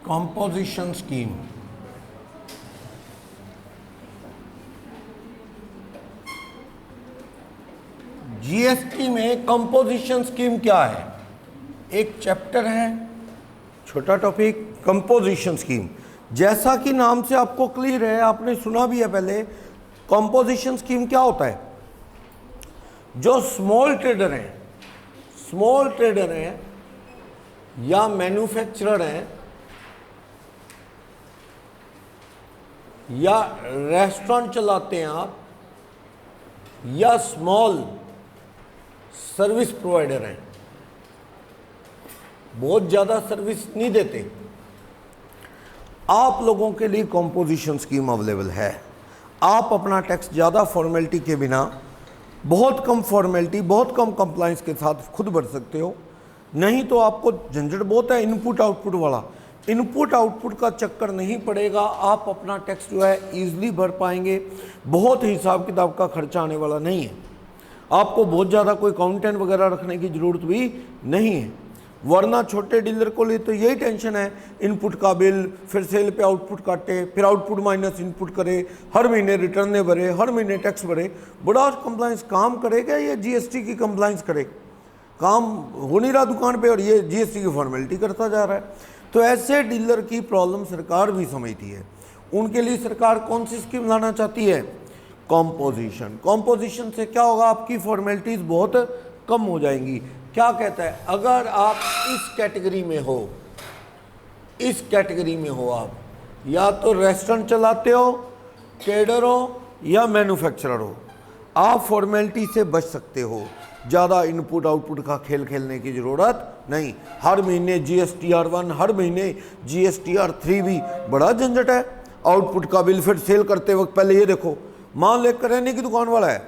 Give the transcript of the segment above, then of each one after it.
Composition scheme. GST में composition scheme क्या है? एक चैप्टर है, छोटा टॉपिक, कंपोजिशन स्कीम। जैसा कि नाम से आपको क्लियर है, आपने सुना भी है पहले, कंपोजिशन स्कीम क्या होता है? जो स्मॉल ट्रेडर हैं या मैन्युफैक्चरर हैं या रेस्टोरेंट चलाते हैं आप, या स्मॉल सर्विस प्रोवाइडर हैं, बहुत ज़्यादा सर्विस नहीं देते, आप लोगों के लिए कंपोजिशन स्कीम अवेलेबल है। आप अपना टैक्स ज़्यादा फॉर्मेलिटी के बिना, बहुत कम फॉर्मेलिटी, बहुत कम कंप्लाइंस के साथ खुद भर सकते हो। नहीं तो आपको झंझट बहुत है इनपुट आउटपुट वाला, इनपुट आउटपुट का चक्कर नहीं पड़ेगा, आप अपना टैक्स जो है ईजिली भर पाएंगे, बहुत हिसाब किताब का खर्चा आने वाला नहीं है, आपको बहुत ज़्यादा कोई अकाउंटेंट वगैरह रखने की ज़रूरत भी नहीं है। वरना छोटे डीलर को लिए तो यही टेंशन है, इनपुट का बिल, फिर सेल पे आउटपुट काटे, फिर आउटपुट माइनस इनपुट करे, हर महीने रिटर्न भरे, हर महीने टैक्स भरे, बड़ा कंप्लाइंस काम करेगा ये जीएसटी की कंप्लाइंस करे? काम हो नहीं रहा दुकान पे और ये जीएसटी की फॉर्मेलिटी करता जा रहा है। तो ऐसे डीलर की प्रॉब्लम सरकार भी समझती है, उनके लिए सरकार कौन सी स्कीम लाना चाहती है? कॉम्पोजिशन। कॉम्पोजिशन से क्या होगा? आपकी फॉर्मेलिटीज़ बहुत कम हो जाएंगी। क्या कहता है? अगर आप इस कैटेगरी में हो, इस कैटेगरी में हो, आप या तो रेस्टोरेंट चलाते हो, ट्रेडर हो या मैन्युफैक्चरर हो, आप फॉर्मेलिटी से बच सकते हो, ज़्यादा इनपुट आउटपुट का खेल खेलने की ज़रूरत नहीं। हर महीने GSTR1, हर महीने GSTR3 भी बड़ा झंझट है। आउटपुट का बिल फिर सेल करते वक्त पहले ये देखो, मान ले करियाने की दुकान वाला है,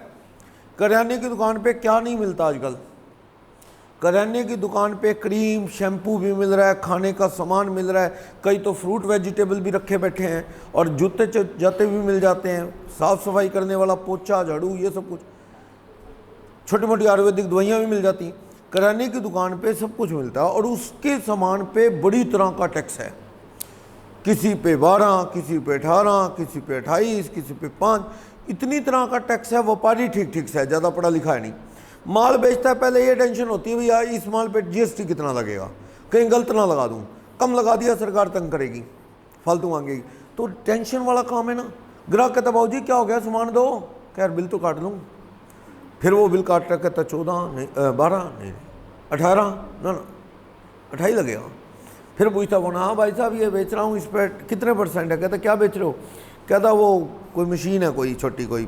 करियाने की दुकान पे क्या नहीं मिलता आजकल? करियाने की दुकान पे क्रीम, शैम्पू भी मिल रहा है, खाने का सामान मिल रहा है, कई तो फ्रूट वेजिटेबल भी रखे बैठे हैं, और जूते जाते भी मिल जाते हैं, साफ़ सफाई करने वाला पोछा, झाड़ू, ये सब कुछ, छोटी मोटी आयुर्वेदिक दवाइयाँ भी मिल जाती हैं। करियाने की दुकान पे सब कुछ मिलता है और उसके सामान पे बड़ी तरह का टैक्स है, किसी पे 12, किसी पे 18, किसी पे 28, किसी पे 5, इतनी तरह का टैक्स है। व्यापारी ठीक ठीक से है, ज़्यादा पढ़ा लिखा है नहीं, माल बेचता है, पहले ये टेंशन होती है भैया इस माल पे जीएसटी कितना लगेगा, कहीं गलत ना लगा दूं, कम लगा दिया सरकार तंग करेगी, फालतू मांगेगी, तो टेंशन वाला काम है ना। ग्राहक कहता भाऊ जी क्या हो गया, सामान दो, खैर बिल तो काट लूँ, फिर वो बिल काट रहा, कहता 14 नहीं, 12 नहीं, 18 ना 28 लगेगा। फिर पूछता वो ना, हाँ भाई साहब ये बेच रहा हूँ, इस पर कितने % है? कहता क्या बेच रहे हो? कहता वो कोई मशीन है, कोई छोटी, कोई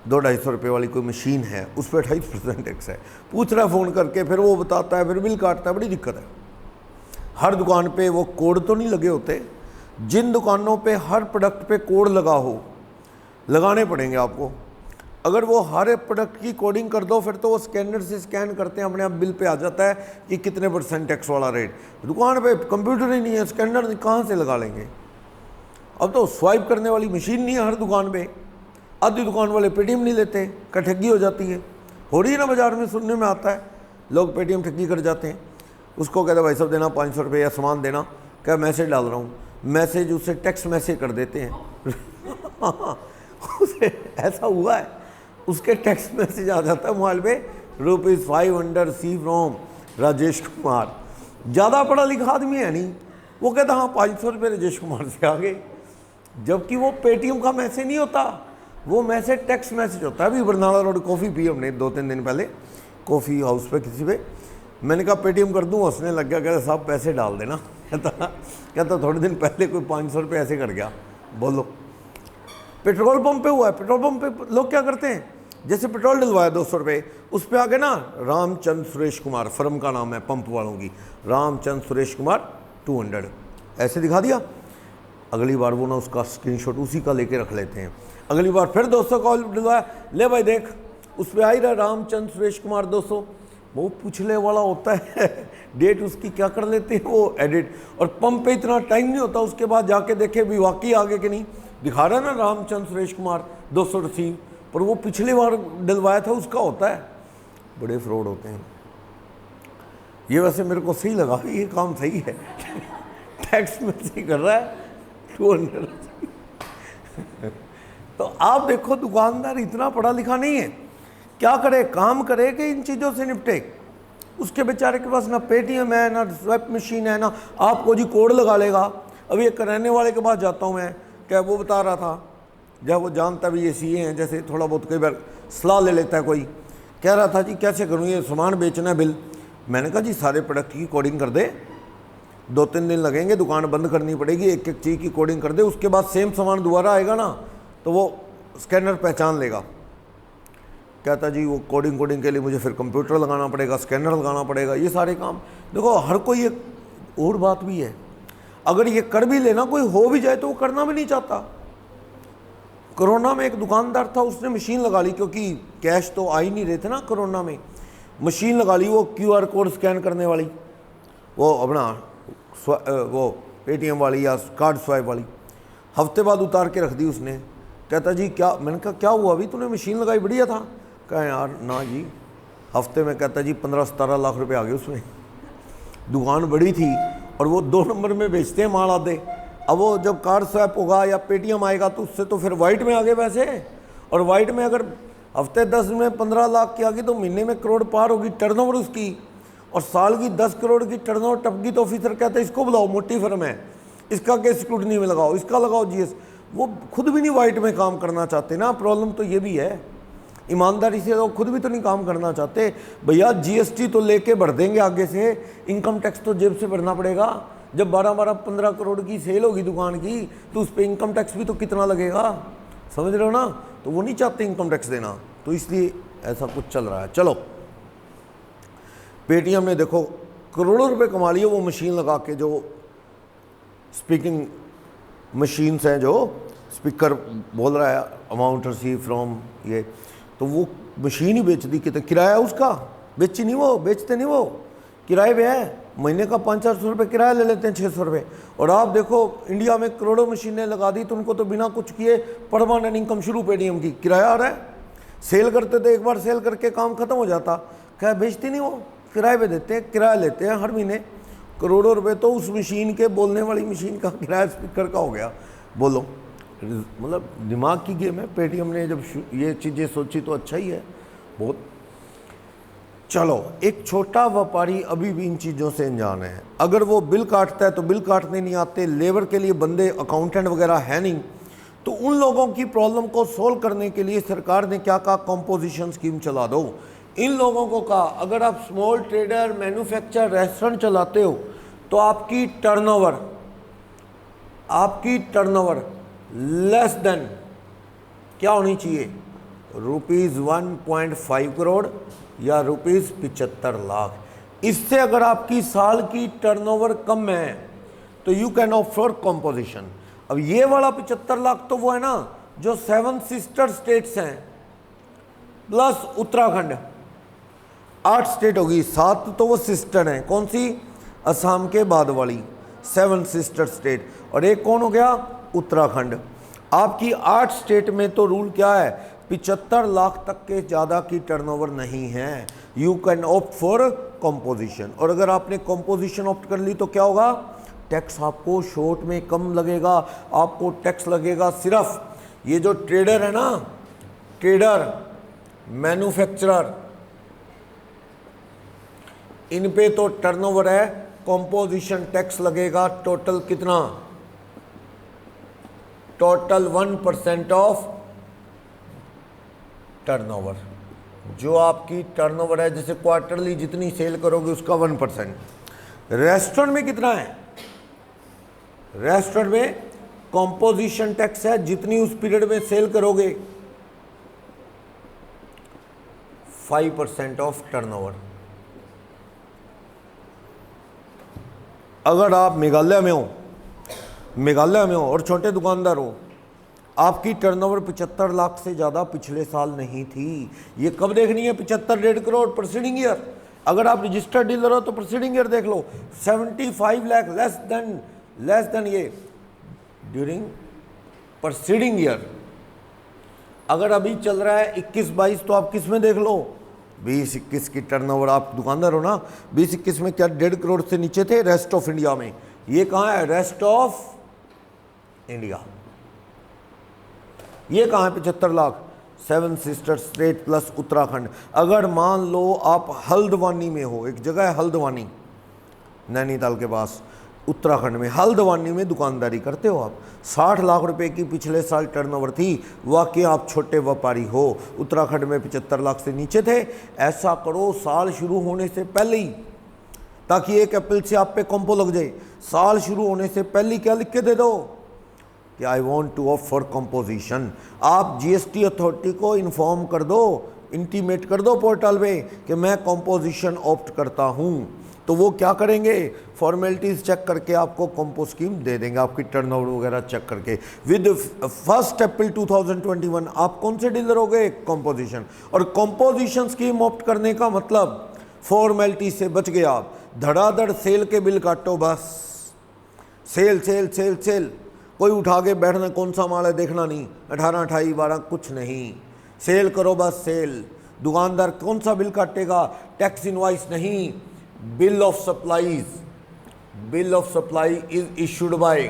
200-250 रुपये वाली कोई मशीन है, उस पर 28% टैक्स है। पूछ रहा है फ़ोन करके, फिर वो बताता है, फिर बिल काटता है, बड़ी दिक्कत है। हर दुकान पे वो कोड तो नहीं लगे होते, जिन दुकानों पे हर प्रोडक्ट पे कोड लगा हो, लगाने पड़ेंगे आपको। अगर वो हर प्रोडक्ट की कोडिंग कर दो, फिर तो वो स्कैनर से स्कैन करते हैं, अपने आप बिल पे आ जाता है कि कितने % टैक्स वाला रेट। दुकान पे कंप्यूटर ही नहीं है, स्कैनर कहाँ से लगा लेंगे? अब तो स्वाइप करने वाली मशीन नहीं है हर दुकान पे, आधी दुकान वाले पेटीएम नहीं लेते, का ठगी हो जाती है, हो रही है ना बाज़ार में, सुनने में आता है, लोग पेटीएम ठगी कर जाते हैं। उसको कहते भाई साहब देना 500 रुपये या सामान देना, क्या मैसेज डाल रहा हूँ, मैसेज उससे टेक्स्ट मैसेज कर देते हैं उसे ऐसा हुआ है, उसके टेक्स्ट मैसेज आ जाता है मोबाइल पे, ₹500 सी फ्रॉम राजेश कुमार। ज़्यादा पढ़ा लिखा आदमी है नहीं, वो कहता हाँ 500 रुपये राजेश कुमार से आ गए, जबकि वो पेटीएम का मैसेज नहीं होता, वो मैसेज टेक्स्ट मैसेज होता है। अभी बरनाला रोड कॉफ़ी पी हमने 2-3 दिन पहले, कॉफ़ी हाउस पे किसी पे, मैंने कहा पेटीएम कर दूँ, हंसने लग गया, कहता साहब पैसे डाल देना। कहता थोड़े दिन पहले कोई 500 रुपये ऐसे कर गया। बोलो, पेट्रोल पंप पे हुआ है, पेट्रोल पंप पे लोग क्या करते हैं, जैसे पेट्रोल डलवाया 200 रुपये, उस पर आगे ना रामचंद्र सुरेश कुमार, फर्म का नाम है पंप वालों की, रामचंद्र सुरेश कुमार 200 ऐसे दिखा दिया। अगली बार वो ना उसका स्क्रीनशॉट उसी का लेके रख लेते हैं। अगली बार फिर 200 कॉल डलवाया, ले भाई देख उस पर आ ही रहा रामचंद्र सुरेश कुमार 200, वो पूछने वाला होता है डेट उसकी क्या कर लेते हैं वो एडिट, और पंप पे इतना टाइम नहीं होता, उसके बाद जाके देखे भी वाकई आगे कि नहीं, दिखा रहा ना रामचंद्र सुरेश कुमार 200 रसीद, पर वो पिछली बार डलवाया था उसका होता है। बड़े फ्रॉड होते हैं ये। वैसे मेरे को सही लगा, ये काम सही है टैक्स में से कर रहा है 200। तो आप देखो दुकानदार इतना पढ़ा लिखा नहीं है, क्या करे, काम करे कि इन चीज़ों से निपटे। उसके बेचारे के पास ना पेटीएम है, ना स्वैप मशीन है, ना आपको जी कोड लगा लेगा। अभी एक कराने वाले के पास जाता हूँ मैं, क्या वो बता रहा था, जब वो जानता भी ये सीए हैं, जैसे थोड़ा बहुत कई बार सलाह ले लेता है कोई, कह रहा था जी कैसे करूँ, ये सामान बेचना है बिल। मैंने कहा जी सारे प्रोडक्ट की कोडिंग कर दे, 2-3 दिन लगेंगे, दुकान बंद करनी पड़ेगी, एक एक चीज़ की कोडिंग कर दे, उसके बाद सेम सामान दोबारा आएगा ना तो वो स्कैनर पहचान लेगा। कहता जी वो कोडिंग के लिए मुझे फिर कंप्यूटर लगाना पड़ेगा, स्कैनर लगाना पड़ेगा, ये सारे काम। देखो हर कोई एक और बात भी है, अगर ये कर भी लेना, कोई हो भी जाए तो वो करना भी नहीं चाहता। कोरोना में एक दुकानदार था, उसने मशीन लगा ली, क्योंकि कैश तो आ ही नहीं रहे थे ना कोरोना में, मशीन लगा ली वो QR कोड स्कैन करने वाली, वो अपना वो पेटीएम वाली या कार्ड स्वाइप वाली। हफ्ते बाद उतार के रख दी उसने। कहता जी क्या, मैंने कहा क्या हुआ, अभी तूने मशीन लगाई, बढ़िया था। कहा यार ना जी, हफ्ते में कहता जी 15-17 लाख रुपए आ गए उसमें। दुकान बड़ी थी और वो 2 नंबर में बेचते हैं माल आते। अब वो जब कार्ड स्वैप होगा या पेटीएम आएगा तो उससे तो फिर वाइट में आ गए पैसे, और वाइट में अगर हफ्ते 10 में 15 लाख की आ गई तो महीने में करोड़ पार होगी टर्नओवर उसकी, और साल की 10 करोड़ की टर्नओवर टपकी तो ऑफिसर कहता है इसको बुलाओ, मोटी फर्म है, इसका केस स्क्रूटनी में लगाओ, इसका लगाओ GS। वो खुद भी नहीं वाइट में काम करना चाहते ना, प्रॉब्लम तो ये भी है। ईमानदारी से वो खुद भी तो नहीं काम करना चाहते। भैया GST तो लेके भर देंगे आगे से, इनकम टैक्स तो जेब से भरना पड़ेगा। जब 12-15 करोड़ की सेल होगी दुकान की तो उस पर इनकम टैक्स भी तो कितना लगेगा, समझ रहे हो ना। तो वो नहीं चाहते इनकम टैक्स देना, तो इसलिए ऐसा कुछ चल रहा है। चलो, पेटीएम ने देखो करोड़ों रुपए कमा लिए वो मशीन लगा के, जो स्पीकिंग मशीन्स हैं, जो स्पीकर बोल रहा है अमाउंट रिसीव फ्रॉम ये, तो वो मशीन ही बेच दी। कितना किराया उसका, बेची नहीं वो, बेचते नहीं वो, किराए पे है, महीने का 500-400 रुपये किराया ले लेते हैं, 600 रुपये। और आप देखो इंडिया में करोड़ों मशीनें लगा दी, तो उनको तो बिना कुछ किए परमानेंट इनकम शुरू पेटीएम की, किराया आ रहा है। सेल करते तो एक बार सेल करके काम खत्म हो जाता, क्या बेचती नहीं वो, किराए पे देते हैं, किराया लेते हैं हर महीने करोड़ों रुपए। तो उस मशीन के, बोलने वाली मशीन का किराया स्पीकर का हो गया। बोलो, मतलब दिमाग की गेम है। पेटीएम ने जब ये चीज़ें सोची तो अच्छा ही है बहुत। चलो, एक छोटा व्यापारी अभी भी इन चीज़ों से अनजान है। अगर वो बिल काटता है तो बिल काटने नहीं आते, लेबर के लिए बंदे अकाउंटेंट वगैरह है नहीं, तो उन लोगों की प्रॉब्लम को सोल्व करने के लिए सरकार ने क्या कहा, कंपोजिशन स्कीम चला दो। इन लोगों को कहा अगर आप स्मॉल ट्रेडर, मैन्युफैक्चर, रेस्टोरेंट चलाते हो तो आपकी टर्नओवर लेस देन क्या होनी चाहिए, ₹1.5 करोड़ या ₹75 लाख। इससे अगर आपकी साल की टर्नओवर कम है तो you can opt for composition. अब ये वाला 75 लाख तो वो है ना जो 7 सिस्टर स्टेट्स हैं प्लस उत्तराखंड, 8 स्टेट होगी, 7 तो वो सिस्टर हैं। कौन सी, असम के बाद वाली 7 सिस्टर स्टेट, और एक कौन हो गया, उत्तराखंड। आपकी 8 स्टेट में तो रूल क्या है, 75 लाख तक के ज़्यादा की टर्नओवर नहीं है, you can opt for composition. और अगर आपने कंपोजिशन ऑप्ट कर ली तो क्या होगा, टैक्स आपको शॉर्ट में कम लगेगा। आपको टैक्स लगेगा सिर्फ ये जो ट्रेडर है ना, ट्रेडर, मैन्युफैक्चरर, इन पे तो टर्नओवर है, कंपोजिशन टैक्स लगेगा टोटल कितना, टोटल 1% ऑफ टर्नओवर। जो आपकी टर्नओवर है, जैसे क्वार्टरली जितनी सेल करोगे उसका 1%। रेस्टोरेंट में कितना है, रेस्टोरेंट में कंपोजिशन टैक्स है जितनी उस पीरियड में सेल करोगे, 5% ऑफ टर्नओवर। अगर आप मेघालय में हो और छोटे दुकानदार हो, आपकी टर्नओवर 75 लाख से ज़्यादा पिछले साल नहीं थी। ये कब देखनी है, 75-1.5 करोड़ प्रोसीडिंग ईयर। अगर आप रजिस्टर्ड डीलर हो तो प्रोसीडिंग ईयर देख लो, 75 लाख लेस देन ये ड्यूरिंग प्रोसीडिंग ईयर। अगर अभी चल रहा है 21-22 तो आप किस में देख लो, 20-21 की टर्नओवर। आप दुकानदार हो ना, 20-21 में क्या 1.5 करोड़ से नीचे थे रेस्ट ऑफ इंडिया में, ये कहाँ है? Rest of India. ये कहाँ है? 75 lakh. 7 sisters state plus Uttarakhand. अगर मान लो आप हल्द्वानी में हो, एक जगह है हल्द्वानी नैनीताल के पास, उत्तराखंड में, हल्द्वानी में दुकानदारी करते हो आप, 60 लाख रुपए की पिछले साल टर्नओवर थी, वाकई आप छोटे व्यापारी हो, उत्तराखंड में 75 लाख से नीचे थे। ऐसा करो साल शुरू होने से पहले ही, ताकि 1 अप्रैल से आप पे कॉम्पो लग जाए, साल शुरू होने से पहले क्या लिख के दे दो कि I want to offer composition. आप जीएसटी अथॉरिटी को इन्फॉर्म कर दो, इंटीमेट कर दो पोर्टल पे कि मैं कंपोजिशन ऑप्ट करता हूँ, तो वो क्या करेंगे? फॉर्मेलिटीज़ चेक करके आपको कंपो स्कीम दे देंगे, आपकी टर्नओवर वगैरह चेक करके। विद 1 अप्रैल 2021 आप कौन से डीलर हो गए? कंपोजिशन। और कंपोजिशन स्कीम ऑप्ट करने का मतलब फॉर्मेलिटी से बच गए आप, धड़ाधड़ सेल के बिल काटो बस, सेल सेल सेल सेल, कोई उठा के बैठना कौन सा माल है देखना नहीं, 18 28 12 कुछ नहीं, सेल करो बस सेल। दुकानदार कौन सा बिल काटेगा? टैक्स इनवॉइस नहीं, bill of supplies. Bill of supply is issued by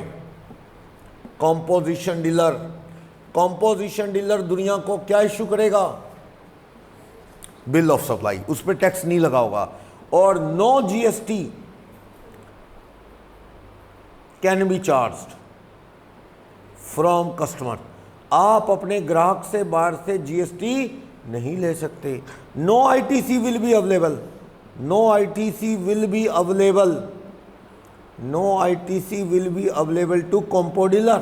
composition dealer. Composition dealer दुनिया को क्या इशू करेगा? बिल ऑफ सप्लाई, उस पर टैक्स नहीं लगा होगा। और no GST can be charged from customer. आप अपने ग्राहक से बाहर से जीएसटी नहीं ले सकते। No ITC will be available, no ITC will be available, no ITC will be available to compo dealer.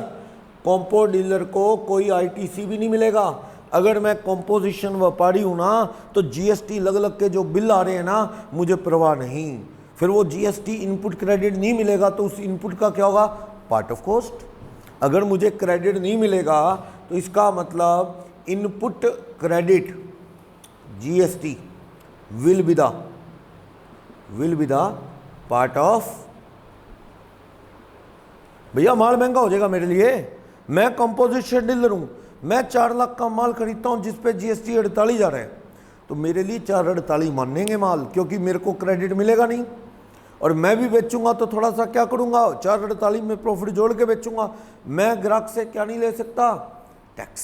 Compo dealer को कोई आईटीसी भी नहीं मिलेगा। अगर मैं कंपोजिशन व्यापारी हूं ना, तो जीएसटी लग लग के जो बिल आ रहे हैं ना, मुझे परवाह नहीं। फिर वो जीएसटी इनपुट क्रेडिट नहीं मिलेगा तो उस इनपुट का क्या होगा? Part of cost. अगर मुझे क्रेडिट नहीं मिलेगा तो इसका मतलब input credit GST will be the part of. भैया माल महंगा हो जाएगा मेरे लिए, मैं कंपोजिशन डीलर हूं, मैं 4 लाख का माल खरीदता हूं जिस पे जीएसटी 48 जा रहा है, तो मेरे लिए 448 मानेंगे माल, क्योंकि मेरे को क्रेडिट मिलेगा नहीं। और मैं भी बेचूंगा तो थोड़ा सा क्या करूंगा? 448 में प्रॉफिट जोड़ के बेचूंगा। मैं ग्राहक से क्या नहीं ले सकता? टैक्स,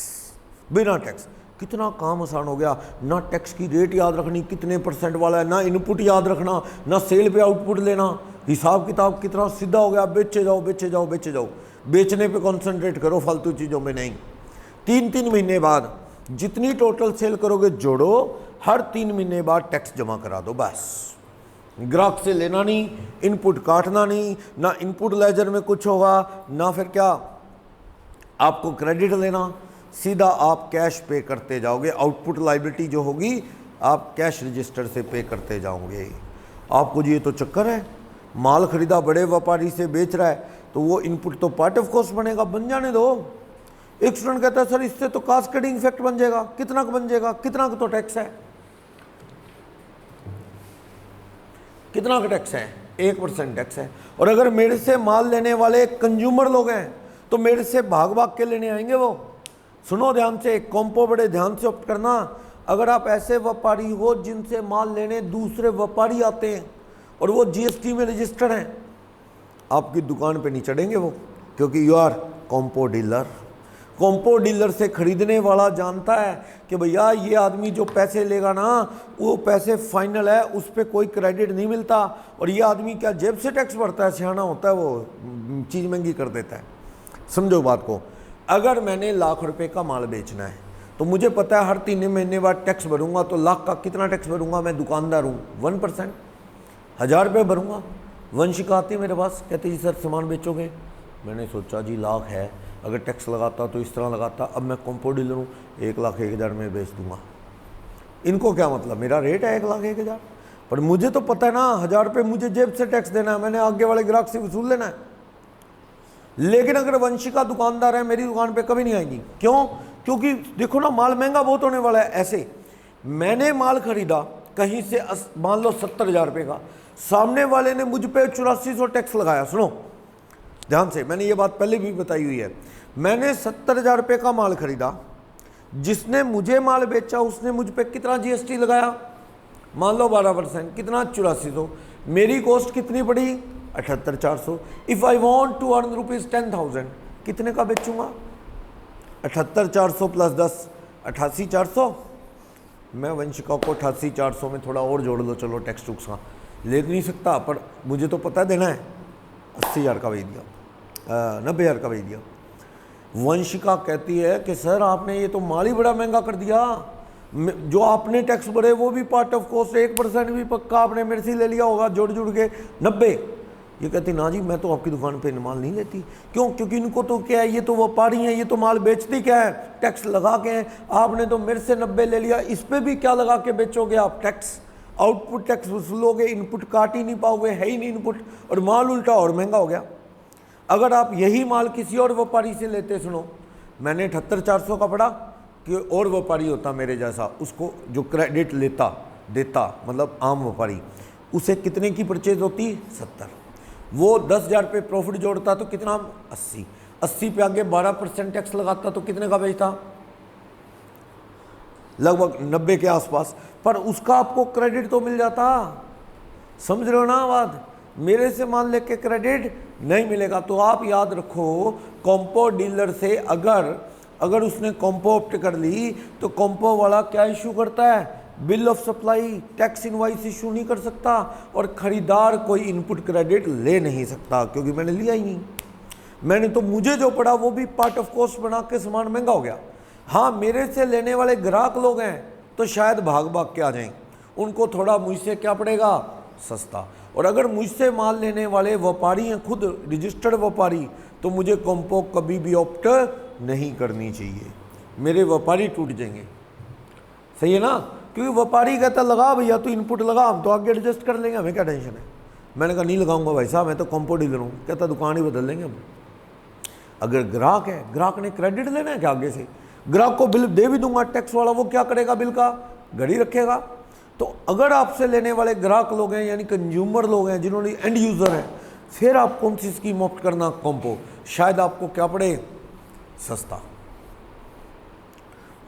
बिना टैक्स। कितना काम आसान हो गया, ना टैक्स की रेट याद रखनी कितने % वाला है, ना इनपुट याद रखना, ना सेल पे आउटपुट लेना, हिसाब किताब कितना सीधा हो गया। बेचे जाओ बेचे जाओ बेचे जाओ, बेचने पे कॉन्सेंट्रेट करो, फालतू चीज़ों में नहीं। 3 महीने बाद जितनी टोटल सेल करोगे जोड़ो, हर 3 महीने बाद टैक्स जमा करा दो बस। ग्राहक से लेना नहीं, इनपुट काटना नहीं, ना इनपुट लेजर में कुछ होगा, ना फिर क्या आपको क्रेडिट लेना, सीधा आप कैश पे करते जाओगे। आउटपुट लायबिलिटी जो होगी आप कैश रजिस्टर से पे करते जाओगे। आपको जी ये तो चक्कर है, माल खरीदा बड़े व्यापारी से बेच रहा है तो वो इनपुट तो पार्ट ऑफ कॉस्ट बनेगा, बन जाने दो। एक स्टूडेंट कहता है सर इससे तो कास्केडिंग इफेक्ट बन जाएगा। कितना का बन जाएगा? कितना का तो टैक्स है, कितना का टैक्स है? 1% टैक्स है। और अगर मेरे से माल लेने वाले कंज्यूमर लोग हैं तो मेरे से भाग भाग के लेने आएंगे वो। सुनो ध्यान से, कॉम्पो बड़े ध्यान से ऑप्ट करना। अगर आप ऐसे व्यापारी हो जिनसे माल लेने दूसरे व्यापारी आते हैं और वो जीएसटी में रजिस्टर्ड हैं, आपकी दुकान पे नहीं चढ़ेंगे वो, क्योंकि you are compo dealer. Compo dealer से खरीदने वाला जानता है कि भैया ये आदमी जो पैसे लेगा ना, वो पैसे फाइनल है, उस पर कोई क्रेडिट नहीं मिलता। और ये आदमी क्या जेब से टैक्स भरता है? सियाना होता है वो, चीज़ महंगी कर देता है। समझो बात को। अगर मैंने लाख रुपए का माल बेचना है तो मुझे पता है हर 3 महीने बाद टैक्स भरूंगा, तो लाख का कितना टैक्स भरूंगा? मैं दुकानदार हूँ, 1%, 1000 रुपये भरूंगा। वंशिका आती मेरे पास, कहती जी सर सामान बेचोगे? मैंने सोचा जी लाख है, अगर टैक्स लगाता तो इस तरह लगाता, अब मैं कॉम्पो डीलर हूँ, 1,01,000 में बेच दूंगा। इनको क्या मतलब, मेरा रेट है 1,01,000, पर मुझे तो पता है ना 1000 रुपये मुझे जेब से टैक्स देना है, मैंने आगे वाले ग्राहक से वसूल लेना है। लेकिन अगर वंशिका दुकानदार है, मेरी दुकान पे कभी नहीं आएगी। क्यों? क्योंकि देखो ना माल महंगा बहुत होने वाला है। ऐसे मैंने माल खरीदा कहीं से, मान लो 70,000 रुपये का, सामने वाले ने मुझ पे 8400 टैक्स लगाया। सुनो ध्यान से, मैंने ये बात पहले भी बताई हुई है। मैंने 70,000 रुपये का माल खरीदा, जिसने मुझे माल बेचा उसने मुझ पे कितना जीएसटी लगाया? मान लो 12%, कितना? 8400। मेरी कॉस्ट कितनी पड़ी? 78,400। If I want to earn ₹10,000 कितने का बेचूंगा? 78,400 प्लस 10 88,400। मैं वंशिका को 88,400 में थोड़ा और जोड़ लो, चलो टैक्स टूक्स का ले नहीं सकता, पर मुझे तो पता देना है। 80,000 का भेज दिया, 90,000 का भेज दिया। वंशिका कहती है कि सर आपने ये तो माल ही बड़ा महंगा कर दिया, जो आपने टैक्स भरे वो भी पार्ट ऑफ कॉस्ट, 1% भी पक्का आपने मेरे से ले लिया होगा जोड़ जुड़ के 90। ये कहती ना जी मैं तो आपकी दुकान पे माल नहीं लेती। क्यों? क्योंकि इनको तो क्या है, ये तो व्यापारी हैं, ये तो माल बेचती क्या है, टैक्स लगा के हैं। आपने तो मेरे से 90 ले लिया, इस पर भी क्या लगा के बेचोगे आप? टैक्स, आउटपुट टैक्स वसूलोगे, इनपुट काट ही नहीं पाओगे, है ही नहीं इनपुट, और माल उल्टा और महंगा हो गया। अगर आप यही माल किसी और व्यापारी से लेते, सुनो मैंने 78,400 का पड़ा कि और व्यापारी होता मेरे जैसा, उसको जो क्रेडिट लेता देता, मतलब आम व्यापारी, उसे कितने की परचेज होती? 70। वो 10,000 पे प्रॉफिट जोड़ता तो कितना? 80। 80 पे आगे 12% टैक्स लगाता तो कितने का बेचता? लगभग 90 के आसपास। पर उसका आपको क्रेडिट तो मिल जाता। समझ रहे हो ना बात? मेरे से मान लेके क्रेडिट नहीं मिलेगा। तो आप याद रखो, कॉम्पो डीलर से अगर उसने कॉम्पो ऑप्ट कर ली तो कॉम्पो वाला क्या इशू करता है? Bill of supply, tax invoice issue नहीं कर सकता, और खरीदार कोई इनपुट क्रेडिट ले नहीं सकता क्योंकि मैंने लिया ही नहीं। मैंने तो, मुझे जो पड़ा वो भी पार्ट ऑफ कॉस्ट बना के सामान महंगा हो गया। हाँ, मेरे से लेने वाले ग्राहक लोग हैं तो शायद भाग भाग के आ जाएं, उनको थोड़ा मुझसे क्या पड़ेगा? सस्ता। और अगर मुझसे माल लेने वाले व्यापारी हैं, खुद रजिस्टर्ड व्यापारी, तो मुझे कॉम्पो कभी भी ऑप्ट नहीं करनी चाहिए, मेरे व्यापारी टूट जाएंगे। सही है ना? क्योंकि व्यापारी कहता लगा भैया तू इनपुट लगा, हम तो आगे एडजस्ट कर लेंगे, हमें क्या टेंशन है। मैंने कहा नहीं लगाऊंगा भाई साहब, मैं तो कॉम्पो डीलर हूँ। कहता दुकान ही बदल लेंगे हम। अगर ग्राहक है, ग्राहक ने क्रेडिट लेना है क्या आगे से? ग्राहक को बिल दे भी दूंगा टैक्स वाला, वो क्या करेगा? बिल का घड़ी रखेगा। तो अगर आपसे लेने वाले ग्राहक लोग हैं, यानी कंज्यूमर लोग हैं, जिन्होंने एंड यूज़र हैं, फिर आप कौन सी स्कीम ऑप्ट करना? कॉम्पो। शायद आपको क्या पड़े? सस्ता।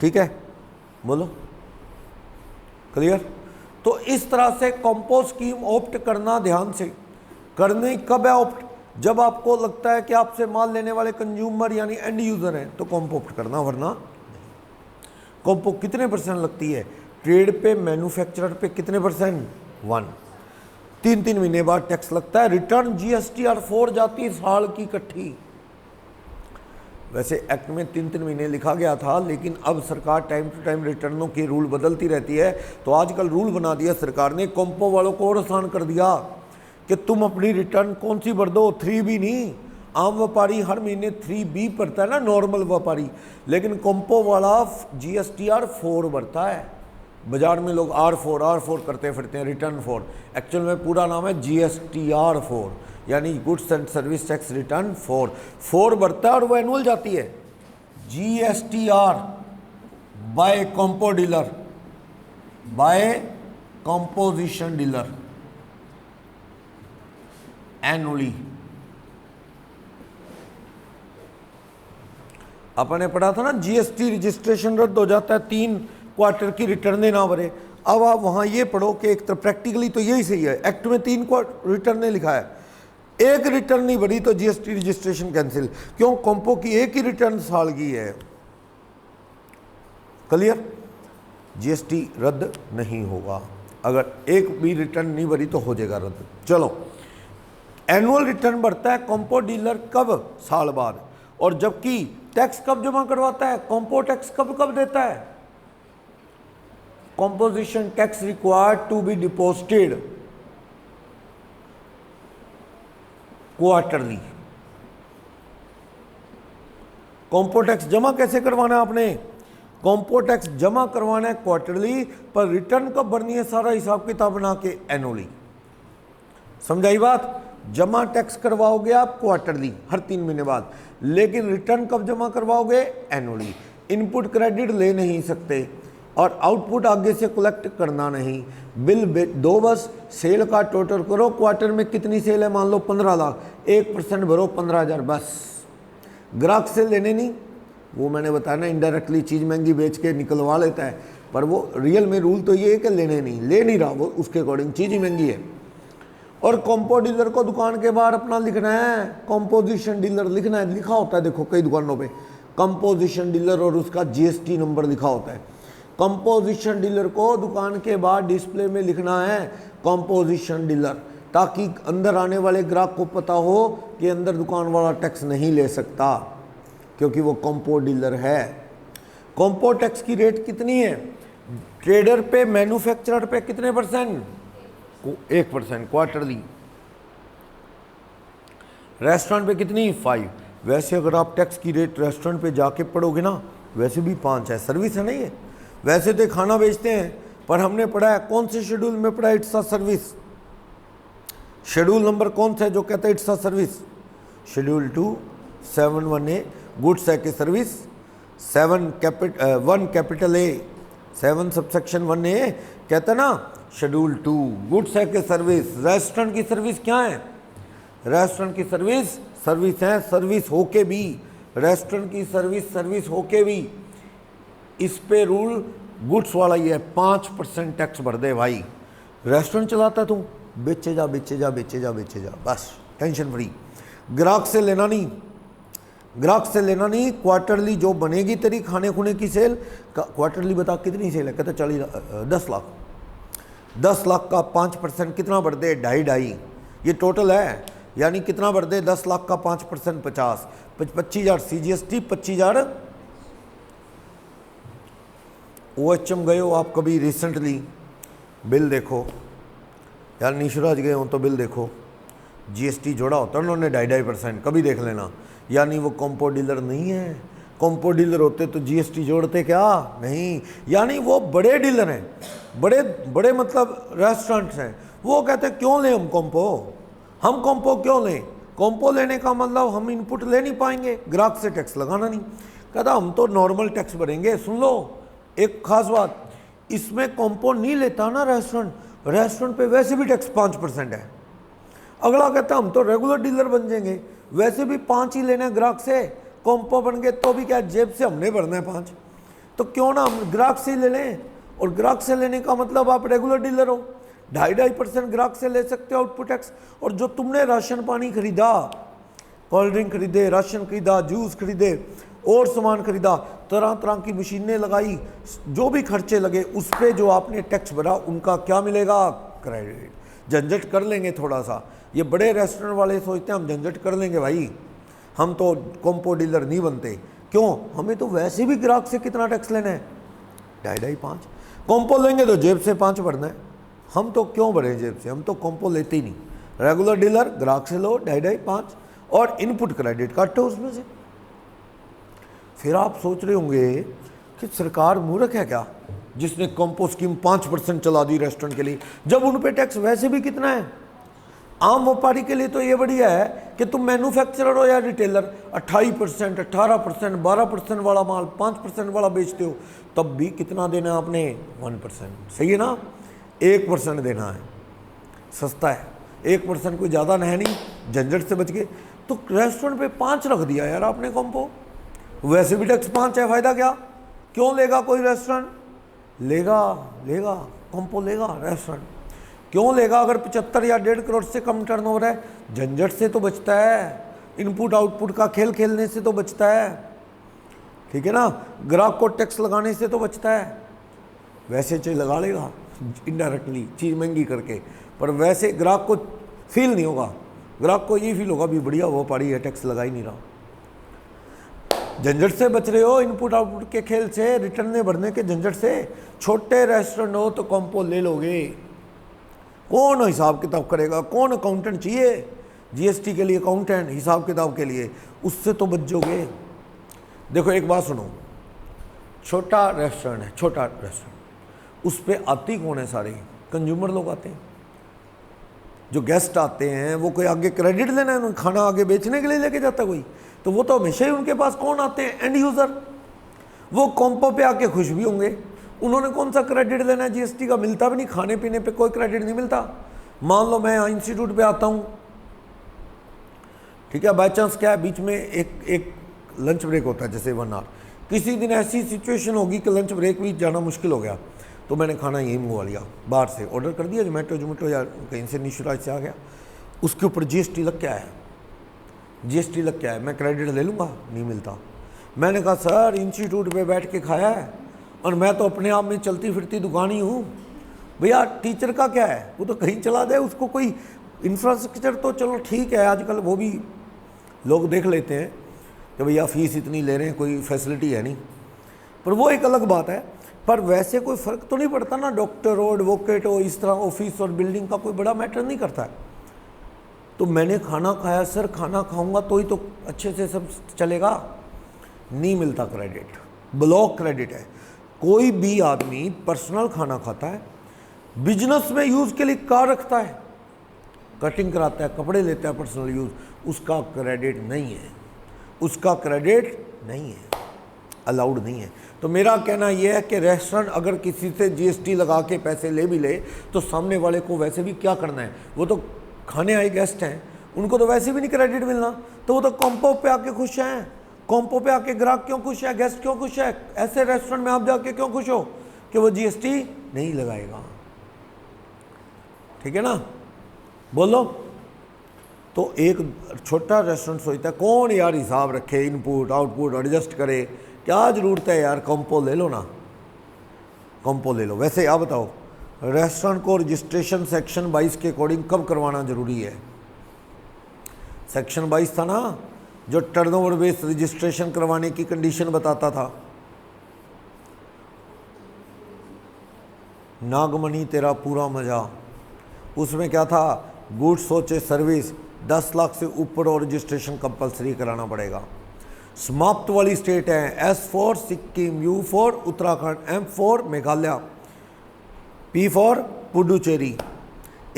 ठीक है, बोलो क्लियर? तो इस तरह से कॉम्पो स्कीम ऑप्ट करना, ध्यान से करने कब है ऑप्ट? जब आपको लगता है कि आपसे माल लेने वाले कंज्यूमर यानी एंड यूजर हैं तो कॉम्पो ऑप्ट करना, वरना कॉम्पो कितने % लगती है? ट्रेड पे, मैन्युफैक्चरर पे कितने %? 1। 3 महीने बाद टैक्स लगता है। रिटर्न GSTR 4 जाती है साल की इकट्ठी। वैसे एक्ट में 3 महीने लिखा गया था, लेकिन अब सरकार टाइम टू टाइम रिटर्नों की रूल बदलती रहती है। तो आजकल रूल बना दिया सरकार ने, कॉम्पो वालों को और आसान कर दिया कि तुम अपनी रिटर्न कौन सी भर दो, 3B नहीं। आम व्यापारी हर महीने 3B भरता है ना, नॉर्मल व्यापारी, लेकिन कॉम्पो वाला GSTR 4 भरता है। बाजार में लोग R4 करते फिरते हैं, रिटर्न 4। एक्चुअल में पूरा नाम है GSTR 4, यानी goods and service tax return 4 बढ़ता है, और वो एनुअल जाती है। GSTR by compo dealer, by composition dealer, annually. अपने पढ़ा था ना, GST रजिस्ट्रेशन रद्द हो जाता है 3 क्वार्टर की रिटर्नें ना भरे। अब आप वहाँ ये पढ़ो कि एक तो प्रैक्टिकली तो यही सही है, एक्ट में 3 रिटर्नें लिखा है, एक रिटर्न नहीं भरी तो GST रजिस्ट्रेशन कैंसिल। क्यों? कॉम्पो की एक ही रिटर्न साल की है। क्लियर? GST रद्द नहीं होगा, अगर एक भी रिटर्न नहीं भरी तो हो जाएगा रद्द। चलो, एनुअल रिटर्न भरता है कॉम्पो डीलर कब? साल बाद। और जबकि टैक्स कब जमा करवाता है? कॉम्पो टैक्स कब देता है? Composition tax required to be deposited quarterly. Compo tax जमा कैसे करवाना है आपने? कॉम्पो टैक्स जमा करवाना है क्वार्टरली, पर रिटर्न कब भरनी है? सारा हिसाब किताब बना के एनुअली। समझाई बात? जमा टैक्स करवाओगे आप क्वार्टरली, हर 3 महीने बाद, लेकिन रिटर्न कब जमा करवाओगे? एनुअली। इनपुट क्रेडिट ले नहीं सकते, और आउटपुट आगे से कलेक्ट करना नहीं। बिल दो, बस सेल का टोटल करो, क्वार्टर में कितनी सेल है, मान लो 15 लाख, 1% भरो 15,000, बस। ग्राहक से लेने नहीं, वो मैंने बताया ना, इनडायरेक्टली चीज़ महंगी बेच के निकलवा लेता है, पर वो रियल में रूल तो ये है कि लेने नहीं, ले नहीं रहा वो, उसके अकॉर्डिंग चीज़ ही महंगी है। और कॉम्पो डीलर को दुकान के बाहर अपना लिखना है, कंपोजिशन डीलर लिखना है, लिखा होता है देखो कई दुकानों पे कंपोजिशन डीलर और उसका जीएसटी नंबर लिखा होता है। कंपोजिशन डीलर को दुकान के बाहर डिस्प्ले में लिखना है कंपोजिशन डीलर, ताकि अंदर आने वाले ग्राहक को पता हो कि अंदर दुकान वाला टैक्स नहीं ले सकता क्योंकि वो कॉम्पो डीलर है। कॉम्पो टैक्स की रेट कितनी है? ट्रेडर पे, मैन्युफैक्चरर पे कितने परसेंट? 1% क्वार्टरली। रेस्टोरेंट पे कितनी? 5। वैसे अगर आप टैक्स की रेट रेस्टोरेंट पे जाके पढ़ोगे ना, वैसे भी 5 है, सर्विस है नहीं है। वैसे तो खाना बेचते हैं, पर हमने पढ़ा है कौन से शेड्यूल में पढ़ा है it's a service? Schedule number कौन सा है जो कहता है it's a service? Schedule 2 7(1)(a) goods है कि service. 1 capital A 7 subsection 1(a) कहता है ना शेड्यूल 2 गुड्स है कि सर्विस। रेस्टोरेंट की सर्विस क्या है? रेस्टोरेंट की सर्विस सर्विस है, सर्विस होके भी रेस्टोरेंट की सर्विस होके भी इस पे रूल गुड्स वाला ही है, 5% टैक्स भर दे भाई। रेस्टोरेंट चलाता तू, बेचे जा बेचे जा बेचे जा बेचे जा, बस टेंशन फ्री। ग्राहक से लेना नहीं, ग्राहक से लेना नहीं। क्वार्टरली जो बनेगी तेरी खाने खुने की सेल, क्वार्टरली बता कितनी सेल है? कहते 10 लाख। 10 लाख का 5% कितना बढ़ दे? 2.5। ये टोटल है, यानी कितना बढ़ दे? 10 लाख का 5% 50, 25,000 CGST, 25,000 OHM। गए हो आप कभी रिसेंटली? बिल देखो यार, निशुराज गए हो तो बिल देखो, GST जोड़ा होता है उन्होंने 2.5%, कभी देख लेना। यानी वो कॉम्पो डीलर नहीं है। कॉम्पो डीलर होते तो GST जोड़ते क्या? नहीं, यानी वो बड़े डीलर हैं, बड़े बड़े मतलब रेस्टोरेंट्स हैं। वो कहते क्यों लें हम कॉम्पो क्यों लें? कॉम्पो लेने का मतलब हम इनपुट ले नहीं पाएंगे, ग्राहक से टैक्स लगाना नहीं। कहता हम तो नॉर्मल टैक्स भरेंगे। सुन लो एक खास बात, इसमें कॉम्पो नहीं लेता ना रेस्टोरेंट पे वैसे भी टैक्स 5% है। अगला कहता हम तो रेगुलर डीलर बन जाएंगे, वैसे भी 5 ही लेना है ग्राहक से, कॉम्पो बन गए तो भी क्या जेब से हमने भरना है 5, तो क्यों ना हम ग्राहक से ही ले लें। और ग्राहक से लेने का मतलब आप रेगुलर डीलर हो, 2.5% ग्राहक से ले सकते हो आउटपुट टैक्स। और जो तुमने राशन पानी खरीदा, कोल्ड ड्रिंक खरीदे, राशन खरीदा, जूस खरीदे और सामान खरीदा, तरह तरह की मशीनें लगाई, जो भी खर्चे लगे उस पर जो आपने टैक्स भरा उनका क्या मिलेगा? क्रेडिट। झंझट कर लेंगे थोड़ा सा। ये बड़े रेस्टोरेंट वाले सोचते हैं हम झंझट कर लेंगे भाई, हम तो कॉम्पो डीलर नहीं बनते। क्यों? हमें तो वैसे भी ग्राहक से कितना टैक्स लेना है? 2.5 5। कॉम्पो लेंगे तो जेब से 5 भरना है। हम तो क्यों भरे जेब से? हम तो कॉम्पो लेते ही नहीं। रेगुलर डीलर ग्राहक से लो 2.5 5 और इनपुट क्रेडिट काटो उसमें से। फिर आप सोच रहे होंगे कि सरकार मूर्ख है क्या जिसने कॉम्पो स्कीम 5% चला दी रेस्टोरेंट के लिए, जब उन पे टैक्स वैसे भी कितना है? आम व्यापारी के लिए तो ये बढ़िया है कि तुम मैन्युफैक्चरर हो या रिटेलर, 28%, 18%, 12% वाला माल 5% वाला बेचते हो, तब भी कितना देना है आपने? 1%। सही है ना? 1% देना है, सस्ता है। 1% कोई ज़्यादा है नहीं, झंझट से बच गए। तो रेस्टोरेंट पे 5 रख दिया यार आपने कॉम्पो, वैसे भी टैक्स 5 है, फायदा क्या? क्यों लेगा कोई रेस्टोरेंट? लेगा कॉम्पो लेगा रेस्टोरेंट। क्यों लेगा? अगर 75 या 1.5 करोड़ से कम टर्नओवर है, झंझट से तो बचता है, इनपुट आउटपुट का खेल खेलने से तो बचता है, ठीक है ना? ग्राहक को टैक्स लगाने से तो बचता है। वैसे चीज लगा लेगा इनडायरेक्टली, चीज़ महंगी करके, पर वैसे ग्राहक को फील नहीं होगा। ग्राहक को ये फील होगा भी बढ़िया वो पाड़ी है, टैक्स लगा ही नहीं रहा। झंझट से बच रहे हो, इनपुट आउटपुट के खेल से, रिटर्न भरने के झंझट से। छोटे रेस्टोरेंट हो तो कॉम्पो ले लोगे, कौन हिसाब किताब करेगा? कौन अकाउंटेंट चाहिए? GST के लिए अकाउंटेंट, हिसाब किताब के लिए, उससे तो बच जाओगे। देखो एक बात सुनो, छोटा रेस्टोरेंट है, छोटा रेस्टोरेंट, उस पर आती कौन है? सारे कंज्यूमर लोग आते हैं। जो गेस्ट आते हैं वो कोई आगे क्रेडिट लेना है, खाना आगे बेचने के लिए लेके जाता है कोई, तो वो तो हमेशा ही उनके पास कौन आते हैं? End user. वो कॉम्पो पे आके खुश भी होंगे, उन्होंने कौन सा क्रेडिट लेना है? GST का मिलता भी नहीं, खाने पीने पे कोई क्रेडिट नहीं मिलता। मान लो मैं यहाँ इंस्टीट्यूट पे आता हूँ, ठीक है, बाई चांस क्या है बीच में एक लंच ब्रेक होता है जैसे 1 आवर, किसी दिन ऐसी सिचुएशन होगी कि लंच ब्रेक भी जाना मुश्किल हो गया, तो मैंने खाना यही मंगवा लिया, बाहर से ऑर्डर कर दिया, जोमेटो या कहीं से निशुराज से आ गया, उसके ऊपर जीएसटी लग क्या है, जीएसटी लग क्या है, मैं क्रेडिट ले लूँगा, नहीं मिलता। मैंने कहा सर इंस्टीट्यूट पे बैठ के खाया है और मैं तो अपने आप में चलती फिरती दुकान ही हूँ। भैया टीचर का क्या है, वो तो कहीं चला दे, उसको कोई इंफ्रास्ट्रक्चर तो चलो ठीक है, आजकल वो भी लोग देख लेते हैं कि भैया फीस इतनी ले रहे हैं, कोई फैसिलिटी है नहीं, पर वो एक अलग बात है। पर वैसे कोई फ़र्क तो नहीं पड़ता ना, डॉक्टर हो, एडवोकेट हो, इस तरह ऑफिस और बिल्डिंग का कोई बड़ा मैटर नहीं करता है। तो मैंने खाना खाया, सर खाना खाऊंगा तो ही तो अच्छे से सब चलेगा, नहीं मिलता क्रेडिट, ब्लॉक क्रेडिट है। कोई भी आदमी पर्सनल खाना खाता है, बिजनेस में यूज़ के लिए कार रखता है, कटिंग कराता है, कपड़े लेता है पर्सनल यूज़, उसका क्रेडिट नहीं है, उसका क्रेडिट नहीं है, अलाउड नहीं है। तो मेरा कहना यह है कि रेस्टोरेंट अगर किसी से जीएसटी लगा के पैसे ले भी ले तो सामने वाले को वैसे भी क्या करना है, वो तो खाने आए गेस्ट हैं, उनको तो वैसे भी नहीं क्रेडिट मिलना, तो वो तो कॉम्पो पे आके खुश हैं। कॉम्पो पे आके ग्राहक क्यों खुश है, गेस्ट क्यों खुश है, ऐसे रेस्टोरेंट में आप जाके क्यों खुश हो कि वो जीएसटी नहीं लगाएगा, ठीक है ना, बोलो। तो एक छोटा रेस्टोरेंट सोचता है कौन यार हिसाब रखे, इनपुट आउटपुट एडजस्ट करे, क्या ज़रूरत है यार, कॉम्पो ले लो ना, कॉम्पो ले लो। वैसे आप बताओ रेस्टोरेंट को रजिस्ट्रेशन सेक्शन 22 के अकॉर्डिंग कब करवाना जरूरी है? सेक्शन 22 था ना जो टर्नओवर बेस्ड रजिस्ट्रेशन करवाने की कंडीशन बताता था। नागमणि तेरा पूरा मजा, उसमें क्या था, गुड्स सोचे सर्विस 10 लाख से ऊपर और रजिस्ट्रेशन कंपलसरी कराना पड़ेगा। समाप्त वाली स्टेट है S for Sikkim, U for Uttarakhand, M for Meghalaya, P for Puducherry,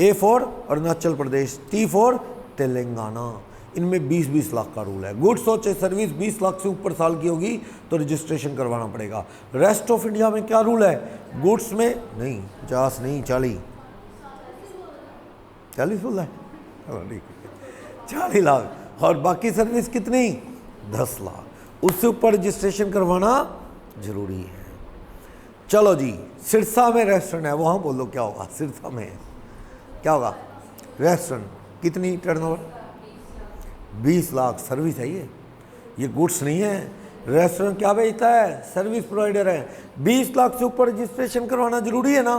A for Arunachal Pradesh, T for Telangana. इनमें 20-20 लाख का रूल है। गुड्स सोचे सर्विस 20 लाख से ऊपर साल की होगी तो रजिस्ट्रेशन करवाना पड़ेगा। रेस्ट ऑफ इंडिया में क्या रूल है, गुड्स में नहीं 50 नहीं 40 रूल है, 40 लाख, और बाकी सर्विस कितनी 10 लाख, उससे ऊपर रजिस्ट्रेशन करवाना जरूरी है। चलो जी, सिरसा में रेस्टोरेंट है, वहाँ बोलो क्या होगा, सिरसा में क्या होगा रेस्टोरेंट, कितनी टर्नओवर 20 लाख, सर्विस है ये गुड्स नहीं है। रेस्टोरेंट क्या बेचता है, सर्विस प्रोवाइडर है। 20 लाख से ऊपर रजिस्ट्रेशन करवाना जरूरी है ना,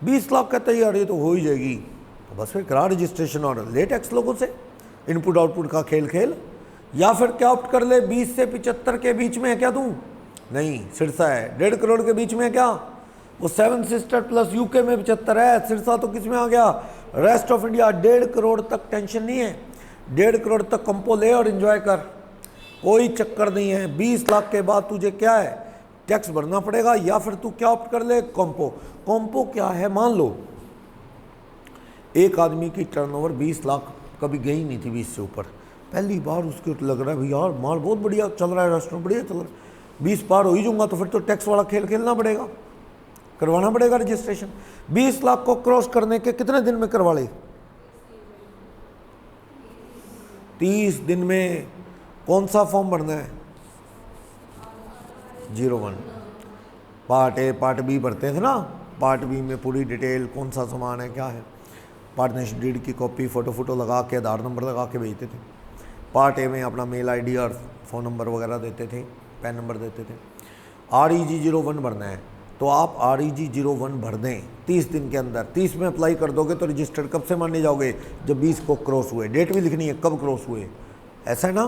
20 लाख का तैयार ये तो हो ही जाएगी, तो बस फिर करा रजिस्ट्रेशन और ले टैक्स लोगों से, इनपुट आउटपुट का खेल। या फिर क्या ऑप्ट कर ले, 20 से 75 के बीच में है क्या तू, नहीं सिरसा है, 1.5 करोड़ के बीच में है क्या, वो 7 सिस्टर प्लस यूके में 75 है, सिरसा तो किस में आ गया, रेस्ट ऑफ इंडिया। 1.5 करोड़ तक टेंशन नहीं है, 1.5 करोड़ तक कंपो ले और एंजॉय कर, कोई चक्कर नहीं है। 20 लाख के बाद तुझे क्या है, टैक्स भरना पड़ेगा, या फिर तू क्या ऑप्ट कर ले, कॉम्पो क्या है, मान लो एक आदमी की टर्नओवर 20 लाख कभी गई नहीं थी 20 से ऊपर, पहली बार उसको लग रहा है भाई यार माल बहुत बढ़िया चल रहा है, रेस्टोरेंट बढ़िया चल रहा है, 20 पार हो ही जाऊंगा तो फिर तो टैक्स वाला खेल खेलना पड़ेगा, करवाना पड़ेगा रजिस्ट्रेशन। 20 लाख को क्रॉस करने के कितने दिन में करवा ले, 30 दिन में। कौन सा फॉर्म भरना है, 01 पार्ट ए पार्ट बी भरते थे ना, पार्ट बी में पूरी डिटेल कौन सा सामान है क्या है, पार्टनरशिप डीड की कॉपी फोटो लगा के आधार नंबर लगा के भेजते थे। पार्ट ए में अपना मेल आईडी और फ़ोन नंबर वगैरह देते थे, पैन नंबर देते थे। REG 01 भरना है तो आप REG 01 भर दें 30 दिन के अंदर, 30 में अप्लाई कर दोगे तो रजिस्टर्ड कब से माने जाओगे, जब 20 को क्रॉस हुए, डेट भी लिखनी है कब क्रॉस हुए, ऐसा है ना,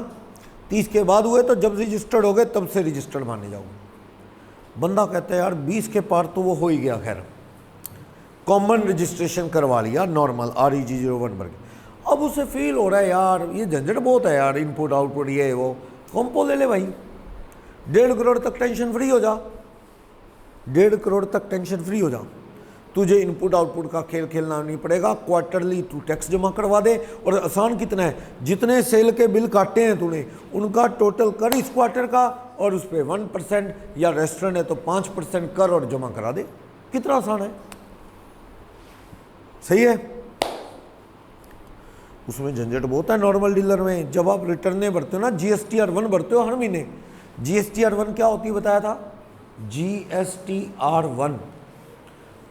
30 के बाद हुए तो जब रजिस्टर्ड हो गए तब से रजिस्टर्ड माने जाओगे। बंदा कहता है यार 20 के पार तो वो हो ही गया, खैर कॉमन रजिस्ट्रेशन करवा लिया नॉर्मल REG 01 भर के, अब उसे फील हो रहा है यार ये झंझट बहुत है यार, इनपुट आउटपुट ये वो, कॉम्पो ले ले भाई, 1.5 करोड़ तक टेंशन फ्री हो जा, 1.5 करोड़ तक टेंशन फ्री हो जा, तुझे इनपुट आउटपुट का खेल खेलना नहीं पड़ेगा, क्वार्टरली तू टैक्स जमा करवा दे, और आसान कितना है, जितने सेल के बिल काटे हैं तूने उनका टोटल कर इस क्वार्टर का, और उस पर 1% या रेस्टोरेंट है तो 5% कर और जमा करा दे, कितना आसान है, सही है। उसमें झंझट बहुत है नॉर्मल डीलर में, जब आप रिटर्न भरते हो ना, GSTR1 भरते हो हर महीने, GSTR1 क्या होती है बताया था, GSTR1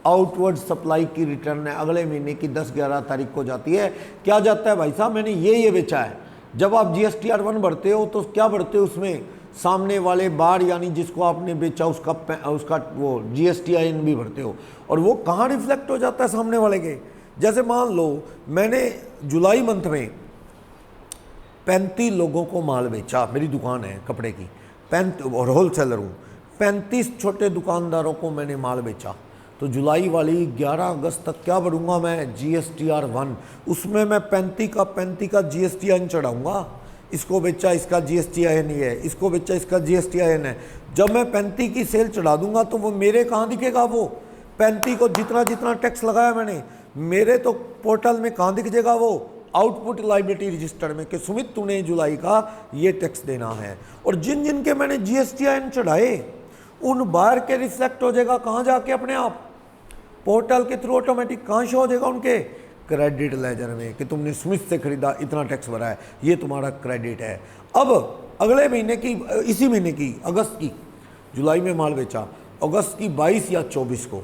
आउटवर्ड सप्लाई की रिटर्न है, अगले महीने की 10-11 तारीख को जाती है। क्या जाता है भाई साहब, मैंने ये बेचा है। जब आप GSTR1 भरते हो तो क्या भरते हो, उसमें सामने वाले बार यानी जिसको आपने बेचा उसका वो GSTIN भी भरते हो, और वो कहाँ रिफ्लेक्ट हो जाता है सामने वाले के। जैसे मान लो मैंने जुलाई मंथ में 35 लोगों को माल बेचा, मेरी दुकान है कपड़े की, और होलसेलर हूँ, 35 छोटे दुकानदारों को मैंने माल बेचा, तो जुलाई वाली 11 अगस्त तक क्या भरूंगा मैं, GSTR1। उसमें मैं 35 का GSTIN चढ़ाऊंगा, इसको बेचा इसका GSTIN ही है, इसको बेचा इसका GSTIN है। जब मैं 35 की सेल चढ़ा दूंगा तो वो मेरे कहाँ दिखेगा, वो 35 को जितना टैक्स लगाया मैंने, मेरे तो पोर्टल में कहाँ दिख जाएगा, वो आउटपुट लाइबिलिटी रजिस्टर में, कि सुमित तूने जुलाई का ये टैक्स देना है। और जिन जिन के मैंने GSTIN चढ़ाए उन बार के रिफ्लेक्ट हो जाएगा कहाँ जाके, अपने आप पोर्टल के थ्रू ऑटोमेटिक कहाँ शो हो जाएगा, उनके क्रेडिट लेजर में, कि तुमने सुमित से खरीदा, इतना टैक्स भरा है, ये तुम्हारा क्रेडिट है। अब अगले महीने की, इसी महीने की अगस्त की, जुलाई में माल बेचा, अगस्त की 22 या 24 को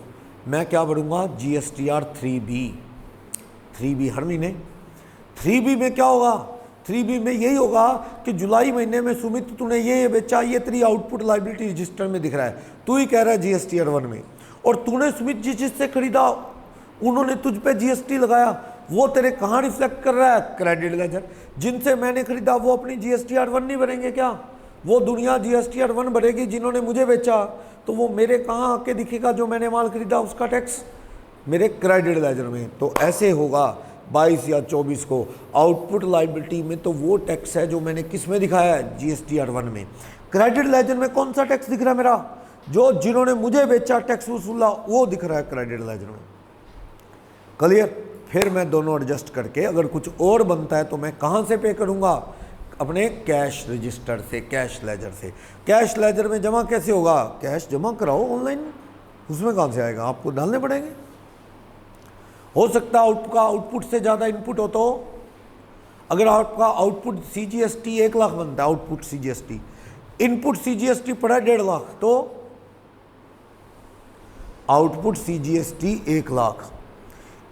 मैं क्या भरूंगा, GSTR 3B हर महीने। 3B में क्या होगा, 3B में यही होगा कि जुलाई महीने में सुमित तूने ये बेचा, ये तेरी आउटपुट लाइबिलिटी रजिस्टर में दिख रहा है, तू ही कह रहा है GSTR1 में, और तूने सुमित जिससे खरीदा उन्होंने तुझ पे GST लगाया, वो तेरे कहाँ रिफ्लेक्ट कर रहा है, क्रेडिट लेजर। जिनसे मैंने खरीदा वो अपनी GSTR1 नहीं भरेंगे क्या, वो दुनिया GSTR1 भरेगी जिन्होंने मुझे बेचा, तो वो मेरे कहाँ आके दिखेगा, जो मैंने माल खरीदा उसका टैक्स मेरे क्रेडिट लेजर में। तो ऐसे होगा 22 या 24 को आउटपुट लाइबिलिटी में, तो वो टैक्स है जो मैंने किस में दिखाया है, GSTR1 में। क्रेडिट लेजर में कौन सा टैक्स दिख रहा है मेरा, जो जिन्होंने मुझे बेचा टैक्स वसूला, वो दिख रहा है क्रेडिट लेजर में। क्लियर। फिर मैं दोनों एडजस्ट करके अगर कुछ और बनता है तो मैं कहाँ से पे करूँगा, अपने कैश रजिस्टर से, कैश लेजर से। कैश लेजर में जमा कैसे होगा, कैश जमा कराओ ऑनलाइन, उसमें कहाँ से आएगा, आपको डालने पड़ेंगे। हो सकता है आपका आउटपुट से ज़्यादा इनपुट हो, तो अगर आपका आउटपुट CGST 1 लाख बनता है, आउटपुट CGST, इनपुट CGST पड़ा 1.5 लाख, तो output CGST 1 lakh,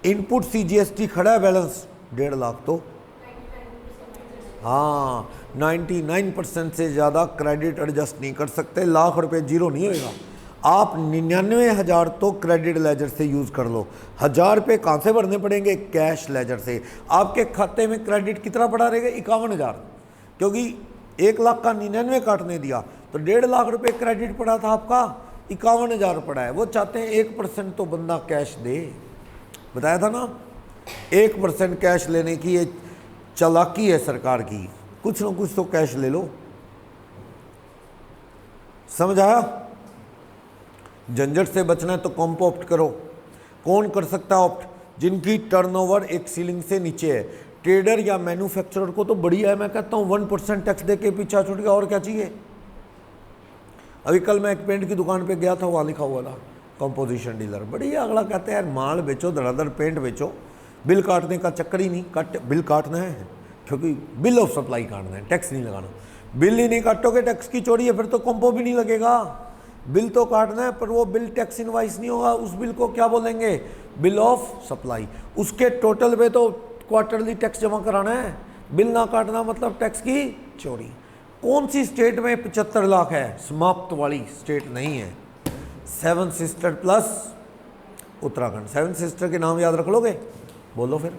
input CGST खड़ा है बैलेंस 1.5 लाख, तो हाँ 99% से ज़्यादा क्रेडिट एडजस्ट नहीं कर सकते, लाख रुपए जीरो नहीं होएगा। आप 99,000 तो क्रेडिट लेजर से यूज़ कर लो, 1,000 रुपये कहाँ से भरने पड़ेंगे, कैश लेजर से। आपके खाते में क्रेडिट कितना पड़ा रहेगा, 51,000, क्योंकि 1 लाख का 99 काटने दिया, तो 1.5 लाख रुपये क्रेडिट पड़ा था आपका, 51,000 पड़ा है। वो चाहते हैं 1% तो बंदा कैश दे, बताया था ना, 1% कैश लेने की ये चालाकी है सरकार की, कुछ ना कुछ तो कैश ले लो। समझ आया। झंझट से बचना है तो कॉम्पो ऑप्ट करो। कौन कर सकता है ऑप्ट, जिनकी टर्नओवर एक सीलिंग से नीचे है। ट्रेडर या मैन्युफैक्चरर को तो बढ़िया है, मैं कहता हूँ 1% टैक्स दे के पीछा छूट गया, और क्या चाहिए। अभी कल मैं एक पेंट की दुकान पे गया था, वहाँ लिखा हुआ था कंपोजिशन डीलर, बढ़िया। अगला कहते हैं यार माल बेचो, धड़ाधड़ पेंट बेचो, बिल काटने का चक्कर ही नहीं, बिल काटना है, क्योंकि बिल ऑफ सप्लाई काटना है, टैक्स नहीं लगाना। बिल ही नहीं काटोगे, टैक्स की चोरी है, फिर तो कंपो भी नहीं लगेगा। बिल तो काटना है, पर वो बिल टैक्स इनवाइस नहीं होगा, उस बिल को क्या बोलेंगे, बिल ऑफ सप्लाई। उसके टोटल पे तो क्वार्टरली टैक्स जमा कराना है, बिल ना काटना मतलब टैक्स की चोरी। कौन सी स्टेट में 75 लाख है, समाप्त वाली स्टेट नहीं है। 7 सिस्टर प्लस उत्तराखंड। 7 सिस्टर के नाम याद रख लोगे, बोलो फिर।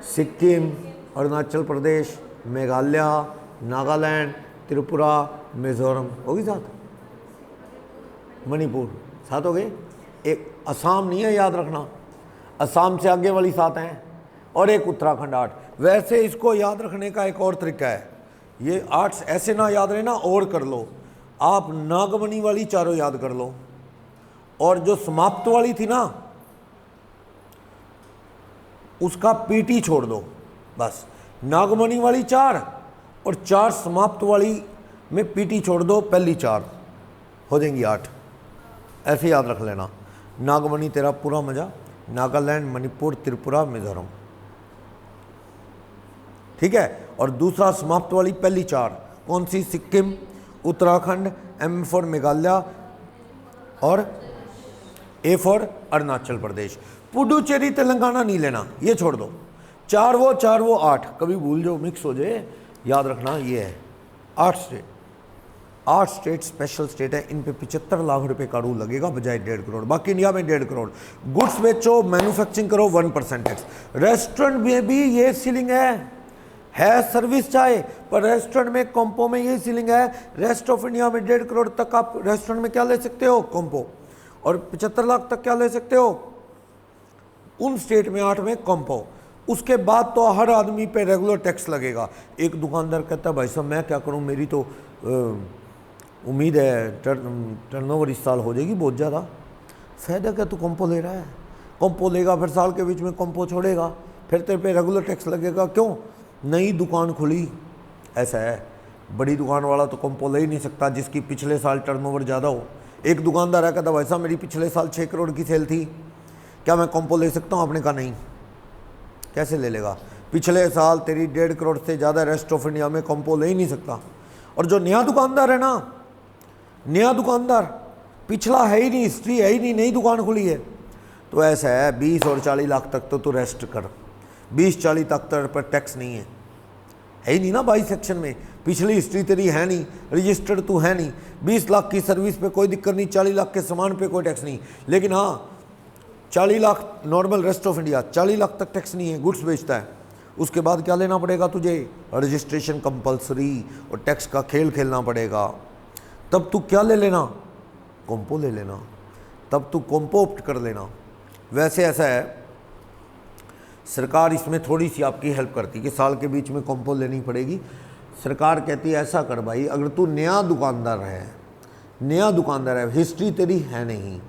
सिक्किम, अरुणाचल प्रदेश, मेघालय, नागालैंड, त्रिपुरा, मिजोरम, होगी साथ, मणिपुर साथ हो गए। एक असम नहीं है, याद रखना, असम से आगे वाली 7 हैं, और एक उत्तराखंड 8। वैसे इसको याद रखने का एक और तरीका है, ये 8 ऐसे ना याद रहे ना, और कर लो आप, नागमणि वाली चारों याद कर लो, और जो समाप्त वाली थी ना उसका पीटी छोड़ दो, बस। नागमणि वाली 4 और 4 समाप्त वाली में पीटी छोड़ दो, पहली 4 हो जाएंगी 8। ऐसे याद रख लेना। नागमणि तेरा पूरा मजा, नागालैंड, मणिपुर, त्रिपुरा, मिजोरम, ठीक है। और दूसरा समाप्त वाली पहली 4 कौन सी, सिक्किम, उत्तराखंड, M फॉर मेघालय, और ए फॉर अरुणाचल प्रदेश। पुडुचेरी तेलंगाना नहीं लेना, ये छोड़ दो। 4 वो 8, कभी भूल जाओ मिक्स हो जाए, याद रखना ये है 8 स्टेट। 8 स्टेट स्पेशल स्टेट है, इन पे 75 लाख रुपए का रूल लगेगा बजाय 1.5 करोड़। बाकी इंडिया में 1.5 करोड़। गुड्स बेचो, मैन्युफैक्चरिंग करो 1% टैक्स। रेस्टोरेंट में भी ये सीलिंग है सर्विस चाहे, पर रेस्टोरेंट में कॉम्पो में ये सीलिंग है। रेस्ट ऑफ इंडिया में 1.5 करोड़ तक आप रेस्टोरेंट में क्या ले सकते हो, कॉम्पो, और 75 लाख तक क्या ले सकते हो उन स्टेट में 8 में कॉम्पो। उसके बाद तो हर आदमी पे रेगुलर टैक्स लगेगा। एक दुकानदार कहता है भाई साहब मैं क्या करूं, मेरी तो उम्मीद है टर्नओवर इस साल हो जाएगी बहुत ज़्यादा। फायदा क्या, तू कॉम्पो ले रहा है, कॉम्पो लेगा फिर साल के बीच में कॉम्पो छोड़ेगा, फिर तेरे पे रेगुलर टैक्स लगेगा। क्यों, नई दुकान खुली, ऐसा है। बड़ी दुकान वाला तो कॉम्पो ले ही नहीं सकता जिसकी पिछले साल टर्नओवर ज़्यादा हो। एक दुकानदार है कहता भाई साहब मेरी पिछले साल 6 करोड़ की सेल थी, क्या मैं कॉम्पो ले सकता हूँ? आपने कहा नहीं। कैसे ले लेगा, पिछले साल तेरी 1.5 करोड़ से ज़्यादा रेस्ट ऑफ इंडिया में कॉम्पो ले ही नहीं सकता। और जो नया दुकानदार है ना, नया दुकानदार, पिछला है ही नहीं, हिस्ट्री है ही नहीं, नई दुकान खुली है, तो ऐसा है 20 और 40 लाख तक तो तू रेस्ट कर। 20-40 तक पर टैक्स नहीं है ही नहीं ना 22 सेक्शन में। पिछली हिस्ट्री तेरी है नहीं, रजिस्टर्ड तू है नहीं। 20 लाख की सर्विस पे कोई दिक्कत नहीं, 40 लाख के सामान पे कोई टैक्स नहीं। लेकिन हाँ 40 lakh normal rest of India 40 lakh तक टैक्स नहीं है, गुड्स बेचता है। उसके बाद क्या लेना पड़ेगा तुझे, रजिस्ट्रेशन कंपलसरी, और टैक्स का खेल खेलना पड़ेगा। तब तू क्या ले लेना, कॉम्पो ले लेना, तब तू कॉम्पो ऑप्ट कर लेना। वैसे ऐसा है, सरकार इसमें थोड़ी सी आपकी हेल्प करती है कि साल के बीच में कॉम्पो लेनी पड़ेगी। सरकार कहती है ऐसा कर भाई, अगर तू नया दुकानदार है, हिस्ट्री तेरी है नहीं,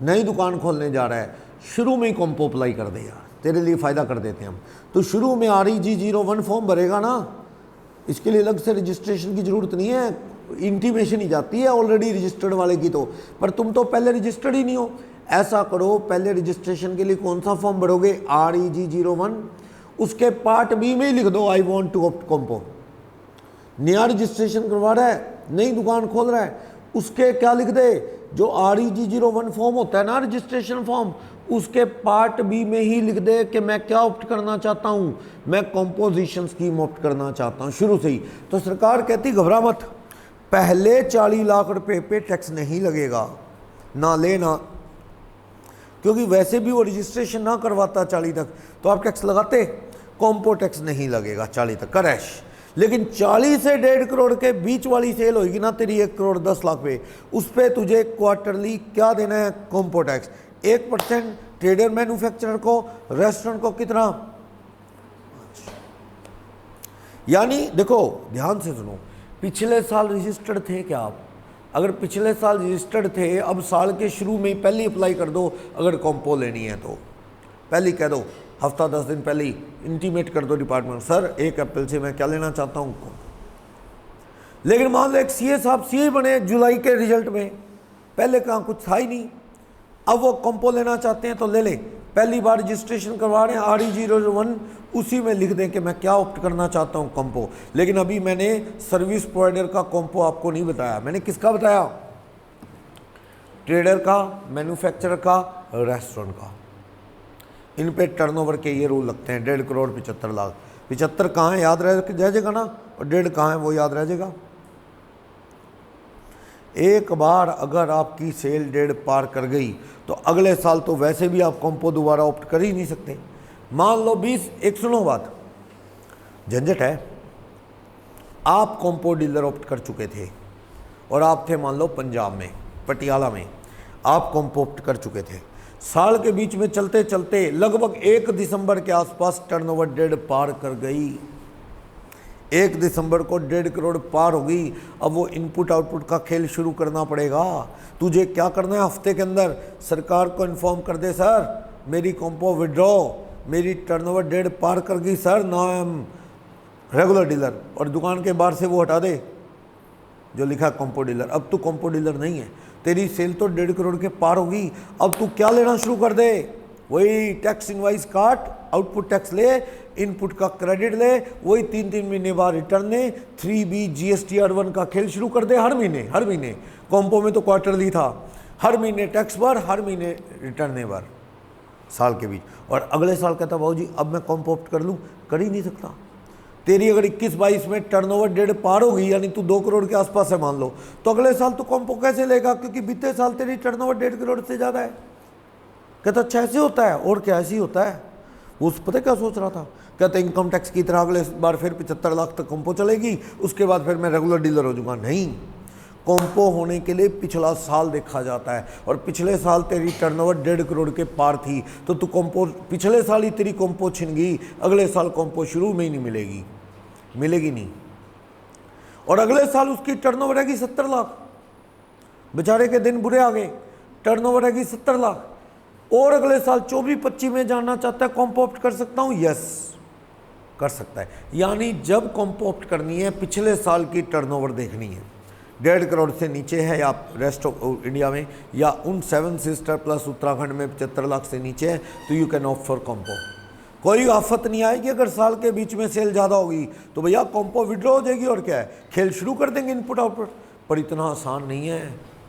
नई दुकान खोलने जा रहा है, शुरू में ही कॉम्पो अप्लाई कर दे यार, तेरे लिए फ़ायदा कर देते हैं हम। तो शुरू में REG01 फॉर्म भरेगा ना, इसके लिए अलग से रजिस्ट्रेशन की ज़रूरत नहीं है, इंटीमेशन ही जाती है ऑलरेडी रजिस्टर्ड वाले की तो। पर तुम तो पहले रजिस्टर्ड ही नहीं हो। ऐसा करो, पहले रजिस्ट्रेशन के लिए कौन सा फॉर्म भरोगे, REG01, उसके पार्ट बी में ही लिख दो I want to opt compo. नया रजिस्ट्रेशन करवा रहा है, नई दुकान खोल रहा है, उसके क्या लिख दे, जो REG01 फॉर्म होता है ना रजिस्ट्रेशन फॉर्म, उसके पार्ट बी में ही लिख दे कि मैं क्या ऑप्ट करना चाहता हूँ, मैं कॉम्पोजिशन स्कीम ऑप्ट करना चाहता हूँ शुरू से ही। तो सरकार कहती घबरा मत, पहले 40 लाख रुपए पे टैक्स नहीं लगेगा, ना लेना, क्योंकि वैसे भी वो रजिस्ट्रेशन ना करवाता 40 तक तो आप टैक्स लगाते, कॉम्पो टैक्स नहीं लगेगा 40 तक क्रैश। लेकिन 40 से 1.5 करोड़ के बीच वाली सेल होगी ना तेरी 1 करोड़ 10 लाख पे, उस पर तुझे क्वार्टरली क्या देना है, कॉम्पो टैक्स 1%, ट्रेडर मैन्युफैक्चरर को, रेस्टोरेंट को कितना। यानी देखो ध्यान से सुनो, पिछले साल रजिस्टर्ड थे क्या आप? अगर पिछले साल रजिस्टर्ड थे, अब साल के शुरू में पहले अप्लाई कर दो। अगर कॉम्पो लेनी है तो पहले कह दो, हफ्ता 10 दिन पहले इंटीमेट कर दो डिपार्टमेंट, सर 1 अप्रैल से मैं क्या लेना चाहता हूँ कॉम्पो। लेकिन मान लो एक CA साहब CA बने जुलाई के रिजल्ट में, पहले कहाँ कुछ था ही नहीं, अब वो कॉम्पो लेना चाहते हैं तो ले लें। पहली बार रजिस्ट्रेशन करवा रहे हैं REG01, उसी में लिख दें कि मैं क्या ऑप्ट करना चाहता हूं, कॉम्पो। लेकिन अभी मैंने सर्विस प्रोवाइडर का कॉम्पो आपको नहीं बताया, मैंने किसका बताया, ट्रेडर का, मैन्युफैक्चरर का, रेस्टोरेंट का। इन पे टर्नओवर के ये रूल लगते हैं, 1.5 करोड़ 75 लाख। 75 कहाँ है याद रह जाएगा ना, और 1.5 कहाँ है वो याद रह जाएगा। एक बार अगर आपकी सेल 1.5 पार कर गई तो अगले साल तो वैसे भी आप कॉम्पो दोबारा ऑप्ट कर ही नहीं सकते। मान लो 20, एक सुनो बात, झंझट है, आप कॉम्पो डीलर ऑप्ट कर चुके थे और आप थे मान लो पंजाब में, पटियाला में, आप कॉम्पो ऑप्ट कर चुके थे। साल के बीच में चलते चलते लगभग 1 दिसंबर के आसपास टर्नओवर 1.5 पार कर गई, 1 दिसंबर को 1.5 करोड़ पार होगी। अब वो इनपुट आउटपुट का खेल शुरू करना पड़ेगा। तुझे क्या करना है, हफ्ते के अंदर सरकार को इन्फॉर्म कर दे, सर मेरी कॉम्पो विड्रॉ, मेरी टर्नओवर 1.5 पार कर गई sir, now I am regular dealer, और दुकान के बाहर से वो हटा दे जो लिखा कॉम्पो डीलर। अब तू कॉम्पो डीलर नहीं है, तेरी सेल तो 1.5 करोड़ के पार होगी। अब तू क्या लेना शुरू कर दे, वही टैक्स इनवाइस काट, आउटपुट टैक्स ले, इनपुट का क्रेडिट ले, वही 3-3 महीने बाद रिटर्न दे, 3B GSTR1 का खेल शुरू कर दे हर महीने। कॉम्पो में तो क्वार्टरली था, हर महीने टैक्स भर, हर महीने रिटर्न भर साल के बीच। और अगले साल कहता भाऊ जी अब मैं कॉम्पो ऑप्ट कर लूँ, कर ही नहीं सकता। तेरी अगर 21-22 में टर्नओवर 1.5 पार होगी, यानी तू 2 करोड़ के आसपास है मान लो, तो अगले साल तू कॉम्पो कैसे लेगा, क्योंकि बीते साल तेरी टर्नओवर 1.5 करोड़ से ज़्यादा है। कहता अच्छा ऐसे होता है, और क्या ऐसे ही होता है। वो पता क्या सोच रहा था, कहते इनकम टैक्स की तरह अगले बार फिर 75 लाख तक कॉम्पो चलेगी, उसके बाद फिर मैं रेगुलर डीलर हो जाऊंगा। नहीं, कॉम्पो होने के लिए पिछला साल देखा जाता है, और पिछले साल तेरी टर्नओवर 1.5 करोड़ के पार थी, तो तू कॉम्पो पिछले साल ही तेरी कॉम्पो छिन गई, अगले साल कॉम्पो शुरू में ही नहीं मिलेगी, मिलेगी नहीं। और अगले साल उसकी टर्नओवर रहेगी 70 लाख, बेचारे के दिन बुरे आ गए, टर्नओवर रहेगी 70 लाख, और अगले साल 24-25 में जाना चाहता है, कॉम्पो ऑप्ट कर सकता हूं, यस कर सकता है। यानी जब कॉम्पो ऑप्ट करनी है पिछले साल की टर्नओवर देखनी है, 1.5 करोड़ से नीचे है या रेस्ट ऑफ इंडिया में, या उन 7 सिस्टर प्लस उत्तराखंड में 75 लाख से नीचे है, तो you can opt for compo. कोई आफत नहीं आएगी अगर साल के बीच में सेल ज़्यादा होगी तो भैया कॉम्पो विड्रॉ हो जाएगी, और क्या है खेल शुरू कर देंगे इनपुट आउटपुट। पर इतना आसान नहीं है,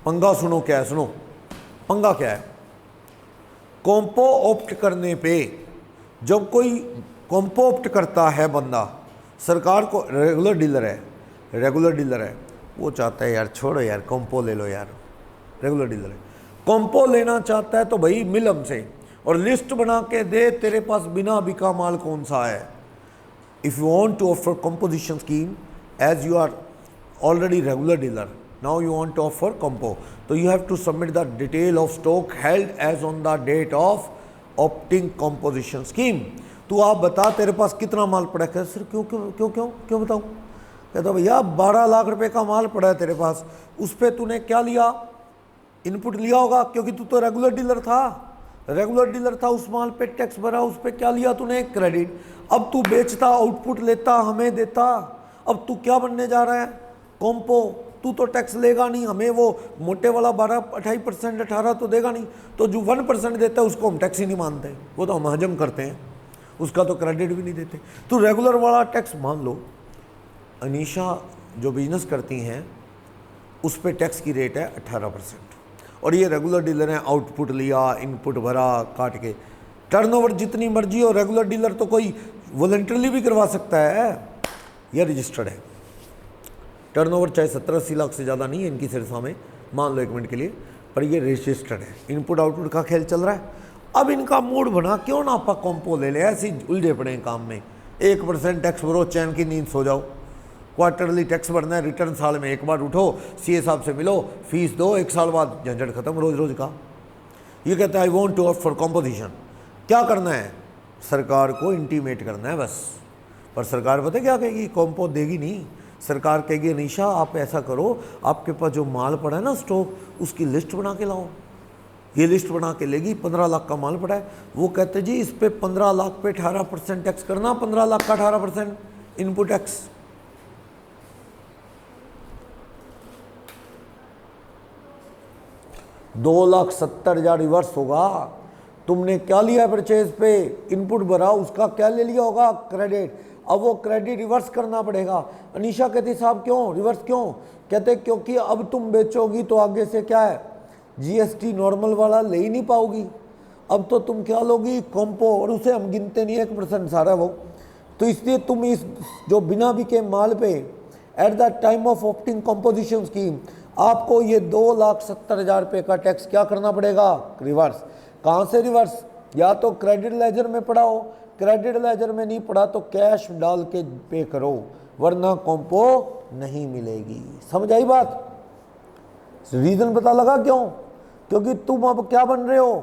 पंगा सुनो क्या है, सुनो पंगा क्या है। कॉम्पो ऑप्ट करने पे, जब कोई कॉम्पो ऑप्ट करता है बंदा, सरकार को रेगुलर डीलर है, वो चाहता है यार छोड़ो यार कॉम्पो ले लो यार, रेगुलर डीलर है, कॉम्पो लेना चाहता है तो भाई मिल हमसे और लिस्ट बना के दे तेरे पास बिना बिका माल कौन सा है। If you want to offer composition scheme as you are already regular dealer, now you want to offer compo, तो you have to submit the detail of stock held as on the date of opting composition scheme. तू आप बता तेरे पास कितना माल पड़ा है। Sir क्यों क्यों क्यों क्यों क्यों बताऊँ। कहता भैया 12 लाख रुपए का माल पड़ा है तेरे पास, उस पर तूने क्या लिया, इनपुट लिया होगा, क्योंकि तू तो रेगुलर डीलर था, उस माल पे टैक्स भरा, उस पे क्या लिया तूने, क्रेडिट। अब तू बेचता, आउटपुट लेता, हमें देता, अब तू क्या बनने जा रहा है, कॉम्पो। तू तो टैक्स लेगा नहीं, हमें वो मोटे वाला 12-28% 18 तो देगा नहीं, तो जो 1% देता है उसको हम टैक्स ही नहीं मानते, वो तो हम हजम करते हैं, उसका तो क्रेडिट भी नहीं देते। तू रेगुलर वाला टैक्स मान लो। अनीशा जो बिजनेस करती हैं उस पे टैक्स की रेट है 18%, और ये रेगुलर डीलर हैं, आउटपुट लिया, इनपुट भरा, काट के टर्नओवर जितनी मर्जी हो। रेगुलर डीलर तो कोई वॉलंटरली भी करवा सकता है, यह रजिस्टर्ड है। टर्नओवर चाहे 70-80 लाख से ज़्यादा नहीं है इनकी सिरसा में, मान लो 1 मिनट के लिए, पर ये रजिस्टर्ड है। इनपुट आउटपुट का खेल चल रहा है। अब इनका मूड बना क्यों ना आप कॉम्पो ले ले, ऐसे उलझे पड़े हैं काम में। 1% टैक्स भरो, चैन की नींद सो जाओ। क्वार्टरली टैक्स भरना है, रिटर्न साल में एक बार उठो, सीए साहब से मिलो, फीस दो, 1 साल बाद झंझट खत्म रोज का। ये कहता है I want to opt for composition. क्या करना है, सरकार को इंटीमेट करना है बस। पर सरकार पता क्या कहेगी, कॉम्पो देगी नहीं। सरकार कहेगी अनीशा आप ऐसा करो, आपके पास जो माल पड़ा है ना स्टॉक, उसकी लिस्ट बना के लाओ। ये लिस्ट बना के लेगी, 15 लाख का माल पड़ा है, वो कहते जी इस पे 15 लाख पे 18% टैक्स करना, 15 लाख का 18% इनपुट टैक्स। $2,70,000 रिवर्स होगा। तुमने क्या लिया परचेज पे, इनपुट भरा, उसका क्या ले लिया होगा, क्रेडिट। अब वो क्रेडिट रिवर्स करना पड़ेगा। अनीशा कहती साहब क्यों रिवर्स क्यों, कहते क्योंकि अब तुम बेचोगी तो आगे से क्या है, जीएसटी नॉर्मल वाला ले ही नहीं पाओगी। अब तो तुम क्या लोगी, कॉम्पो, और उसे हम गिनते नहीं, 1% सारा वो। तो इसलिए तुम इस जो बिना बिके माल पे at the time of opting composition scheme आपको ये 2,70,000 रुपये का टैक्स क्या करना पड़ेगा, रिवर्स। कहाँ से रिवर्स, या तो क्रेडिट लेजर में पड़ा हो, क्रेडिट लेजर में नहीं पड़ा तो कैश डाल के पे करो, वरना कॉम्पो नहीं मिलेगी। समझ आई बात। रीजन पता लगा क्यों, क्योंकि तुम अब क्या बन रहे हो,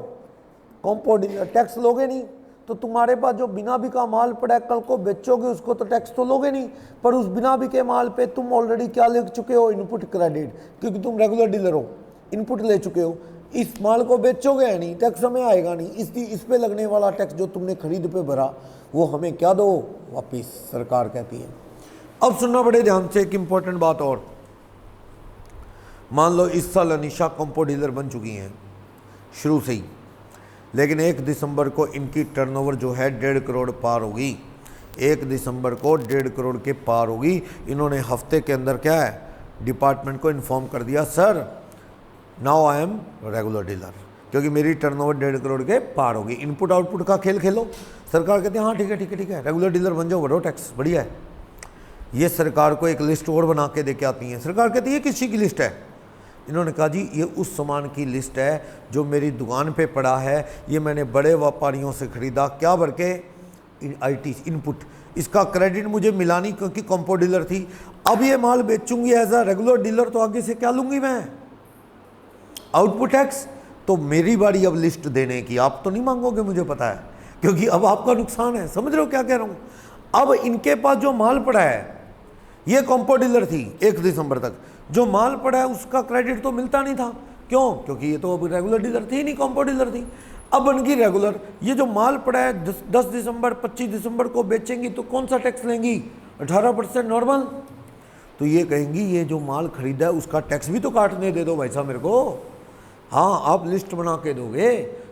कॉम्पो डीलर। टैक्स लोगे नहीं तो तुम्हारे पास जो बिना बिका माल पड़ा है, कल को बेचोगे उसको तो टैक्स तो लोगे नहीं, पर उस बिना बिके माल पे तुम ऑलरेडी क्या ले चुके हो, इनपुट क्रेडिट, क्योंकि तुम रेगुलर डीलर हो, इनपुट ले चुके हो। इस माल को बेचोगे है नहीं, टैक्स हमें आएगा नहीं, इसलिए इस पे लगने वाला टैक्स जो तुमने खरीद पे भरा वो हमें क्या दो वापिस, सरकार कहती है। अब सुनना बड़े ध्यान से एक इंपॉर्टेंट बात और। मान लो इस साल अनीशा कॉम्पो डीलर बन चुकी हैं शुरू से ही, लेकिन 1 दिसंबर को इनकी टर्नओवर जो है 1.5 करोड़ पार होगी। 1 दिसंबर को 1.5 करोड़ के पार होगी। इन्होंने हफ्ते के अंदर क्या है, डिपार्टमेंट को इन्फॉर्म कर दिया, sir now I am regular dealer, क्योंकि मेरी टर्नओवर 1.5 करोड़ के पार होगी। इनपुट आउटपुट का खेल खेलो। सरकार कहती है हाँ ठीक है ठीक है ठीक है, रेगुलर डीलर बन जाओ, भरो टैक्स, बढ़िया है। ये सरकार को एक लिस्ट और बना के दे के आती हैं। सरकार कहती है किसी की लिस्ट है? इन्होंने कहा जी ये उस सामान की लिस्ट है जो मेरी दुकान पे पड़ा है, ये मैंने बड़े व्यापारियों से खरीदा, क्या भर के? IT input. इसका क्रेडिट मुझे मिला नहीं क्योंकि कंपो डीलर थी। अब ये माल बेचूंगी एज अ रेगुलर डीलर, तो आगे से क्या लूंगी मैं? Output tax. तो मेरी बारी अब लिस्ट देने की। आप तो नहीं मांगोगे मुझे पता है, क्योंकि अब आपका नुकसान है। समझ रहे हो क्या कह रहा हूं? अब इनके पास जो माल पड़ा है, ये कंपो डीलर थी 1 दिसंबर तक, जो माल पड़ा है उसका क्रेडिट तो मिलता नहीं था। क्यों? क्योंकि ये तो अब रेगुलर डीलर थी नहीं, कंपो डीलर थी। अब बन गई रेगुलर। ये जो माल पड़ा है 10 दिसंबर 25 दिसंबर को बेचेंगी तो कौन सा टैक्स लेंगी? 18% नॉर्मल। तो ये कहेंगी ये जो माल खरीदा है उसका टैक्स भी तो काटने दे दो भाई साहब मेरे को। हाँ, आप लिस्ट बना के दोगे।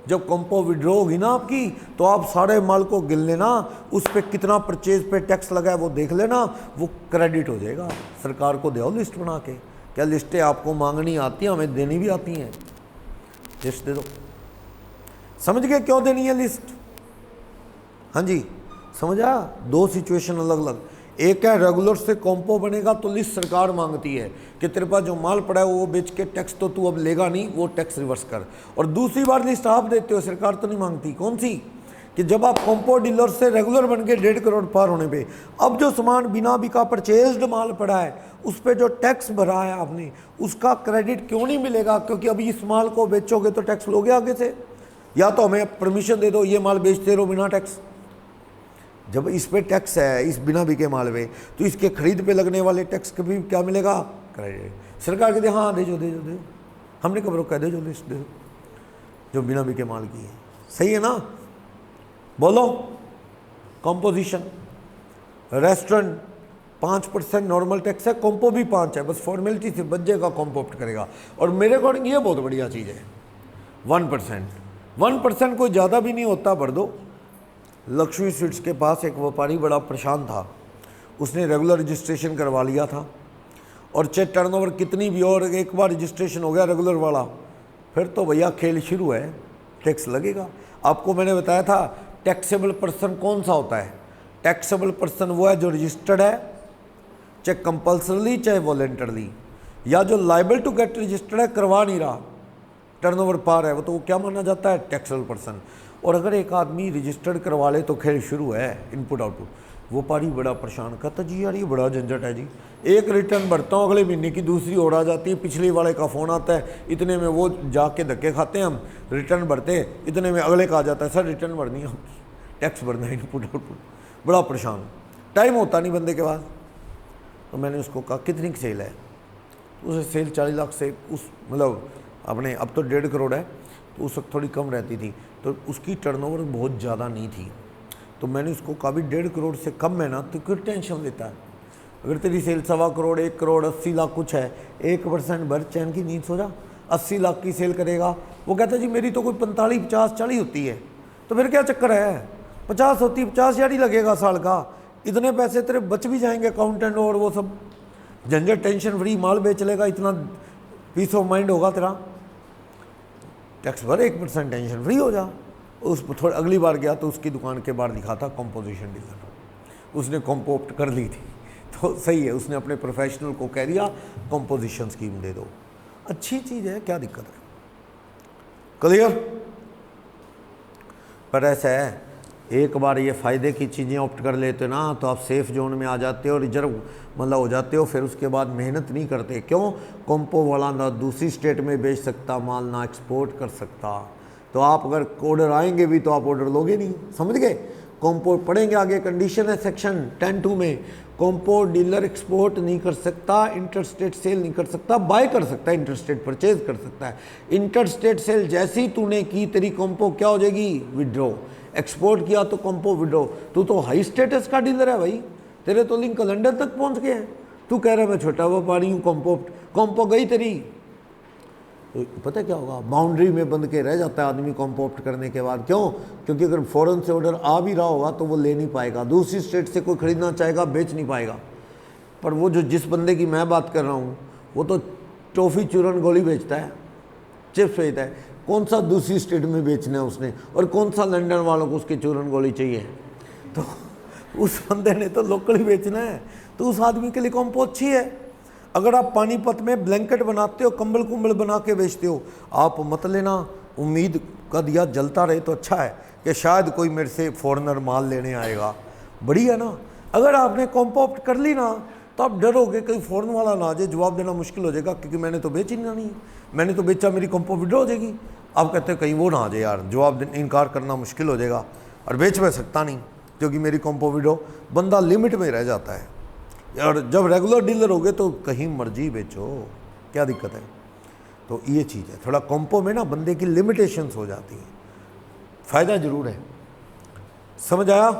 जब कंपो विड्रॉ होगी ना आपकी, तो आप सारे माल को गिन लेना, उस पर कितना परचेज पे टैक्स लगा है वो देख लेना, वो क्रेडिट हो जाएगा। सरकार को दो लिस्ट बना के। क्या लिस्टें आपको मांगनी आती हैं? हमें देनी भी आती हैं। लिस्ट दे दो। समझ गए क्यों देनी है लिस्ट? हाँ जी, समझा? 2 सिचुएशन अलग अलग। एक है रेगुलर से कॉम्पो बनेगा तो लिस्ट सरकार मांगती है कि तेरे पास जो माल पड़ा है वो बेच के टैक्स तो तू अब लेगा नहीं, वो टैक्स रिवर्स कर। और दूसरी बार लिस्ट आप देते हो, सरकार तो नहीं मांगती। कौन सी? कि जब आप कॉम्पो डीलर से रेगुलर बन के 1.5 करोड़ पार होने पे, अब जो सामान बिना बिका परचेज्ड माल पड़ा है उस पर जो टैक्स भरा है आपने, उसका क्रेडिट क्यों नहीं मिलेगा? क्योंकि अभी इस माल को बेचोगे तो टैक्स लोगे आगे से। या तो हमें परमिशन दे दो ये माल बेचते रहो बिना टैक्स। जब इस पे टैक्स है, इस बिना बिके माल पे, तो इसके खरीद पे लगने वाले टैक्स का भी क्या मिलेगा? क्रेडिट। सरकार कहती है हाँ दे दो। हमने कब रोका? दे दो लिस्ट, दे दो जो बिना बिके माल की है। सही है ना? बोलो। कंपोजिशन। रेस्टोरेंट 5% नॉर्मल टैक्स है, कंपो भी 5 है, बस फॉर्मेलिटी से बच जाएगा, कंपोप्ट करेगा। और मेरे अकॉर्डिंग ये बहुत बढ़िया चीज़ है। 1% कोई ज़्यादा भी नहीं होता, भर दो। लक्ष्मी स्वीट्स के पास एक व्यापारी बड़ा परेशान था, उसने रेगुलर रजिस्ट्रेशन करवा लिया था, और चाहे टर्नओवर कितनी भी, और एक बार रजिस्ट्रेशन हो गया रेगुलर वाला, फिर तो भैया खेल शुरू है, टैक्स लगेगा। आपको मैंने बताया था टैक्सेबल पर्सन कौन सा होता है? टैक्सेबल पर्सन वो है जो रजिस्टर्ड है, चाहे कंपल्सरली चाहे वॉलेंटरली, या जो लाइबल टू गेट रजिस्टर्ड है, करवा नहीं रहा, टर्नओवर पार है, वो तो क्या माना जाता है? Taxable person. और अगर एक आदमी रजिस्टर्ड करवा ले तो खेल शुरू है, इनपुट आउटपुट। वो पारी बड़ा परेशान कहता जी यार ये बड़ा झंझट है जी, एक रिटर्न भरता हूँ अगले महीने की दूसरी और आ जाती है, पिछले वाले का फ़ोन आता है, इतने में वो जाके धक्के खाते हैं, हम रिटर्न भरते इतने में अगले का आ जाता है सर रिटर्न भरनी है, टैक्स भरना है, इनपुट आउटपुट। बड़ा परेशान, टाइम होता नहीं बंदे के पास। तो मैंने उसको कहा कितनी की सेल है? उसे सेल 40 लाख से उस मतलब अपने, अब तो 1.5 करोड़ है, तो उस वक्त थोड़ी कम रहती थी, तो उसकी टर्नओवर बहुत ज़्यादा नहीं थी। तो मैंने उसको कहा भी 1.5 करोड़ से कम है ना तो क्यों टेंशन लेता है? अगर तेरी सेल 1.25 करोड़ 1 करोड़ 80 लाख कुछ है, 1% भर चैन की नींद सो जा। 80 लाख की सेल करेगा, वो कहता है जी मेरी तो कोई 45 50 40 होती है, तो फिर क्या चक्कर है? 50 होती 50 यार ही लगेगा साल का, इतने पैसे तेरे बच भी जाएंगे, अकाउंटेंट और वो सब झंझट, टेंशन फ्री माल बेच लेगा, इतना पीस ऑफ माइंड होगा तेरा। टैक्स भर 1% टेंशन फ्री हो जा। उस थोड़ी अगली बार गया तो उसकी दुकान के बाहर लिखा था कंपोजिशन डीलर, उसने कंपोप्ट कर ली थी। तो सही है, उसने अपने प्रोफेशनल को कह दिया कंपोजिशन स्कीम दे दो, अच्छी चीज़ है, क्या दिक्कत है? क्लियर? पर ऐसा है, एक बार ये फ़ायदे की चीज़ें ऑप्ट कर लेते ना तो आप सेफ़ जोन में आ जाते हो, रिजर्व मतलब हो जाते हो, फिर उसके बाद मेहनत नहीं करते। क्यों? कंपो वाला ना दूसरी स्टेट में बेच सकता माल, ना एक्सपोर्ट कर सकता, तो आप अगर ऑर्डर आएंगे भी तो आप ऑर्डर लोगे नहीं। समझ गए? कंपो पढ़ेंगे आगे, कंडीशन है सेक्शन 10(2) में, कंपो डीलर एक्सपोर्ट नहीं कर सकता, इंटर स्टेट सेल नहीं कर सकता, बाय कर सकता है, इंटर स्टेट परचेज कर सकता है। इंटर स्टेट सेल जैसी तूने की तेरी कंपो क्या हो जाएगी? विड्रॉ। एक्सपोर्ट किया तो कंपो विड्रॉ। तू तो हाई स्टेटस का डीलर है भाई, तेरे तो लिंक लंदन तक पहुंच गए हैं, तू कह रहा है मैं छोटा व्यापारी हूँ, कंपो गई तेरी। तो पता क्या होगा? बाउंड्री में बंद के रह जाता है आदमी कंपोप्ट करने के बाद। क्यों? क्योंकि अगर फॉरेन से ऑर्डर आ भी रहा होगा तो वो ले नहीं पाएगा, दूसरी स्टेट से कोई खरीदना चाहेगा बेच नहीं पाएगा। पर वो जो जिस बंदे की मैं बात कर रहा हूँ वो तो टॉफ़ी चूरन गोली बेचता है, चिप्स बेचता है, कौन सा दूसरी स्टेट में बेचना है उसने, और कौन सा लंदन वालों को उसके चूरन गोली चाहिए, तो उस बंदे ने तो लोकल ही बेचना है। तो उस आदमी के लिए कॉम्पो अच्छी है। अगर आप पानीपत में ब्लैंकेट बनाते हो, कंबल कुंबल बना के बेचते हो, आप मत लेना, उम्मीद का दिया जलता रहे तो अच्छा है कि शायद कोई मेरे से फॉरेनर माल लेने आएगा, बढ़िया ना। अगर आपने कॉम्पो ऑप्ट कर ली ना, तो आप डरोगे कहीं फ़ॉरन वाला ना आ जाए, जवाब देना मुश्किल हो जाएगा, क्योंकि मैंने तो बेची नहीं है, मैंने तो बेचा, मेरी कॉम्पो विड्रॉ हो जाएगी। आप कहते हैं कहीं वो ना आ जाए यार, जवाब इनकार करना मुश्किल हो जाएगा, और बेच मैं सकता नहीं क्योंकि मेरी कॉम्पो विड्रॉ, बंदा लिमिट में रह जाता है। और जब रेगुलर डीलर हो गए तो कहीं मर्जी बेचो, क्या दिक्कत है। तो ये चीज़ है, थोड़ा कॉम्पो में ना बंदे की लिमिटेशंस हो जाती है, फ़ायदा ज़रूर है, समझ आया।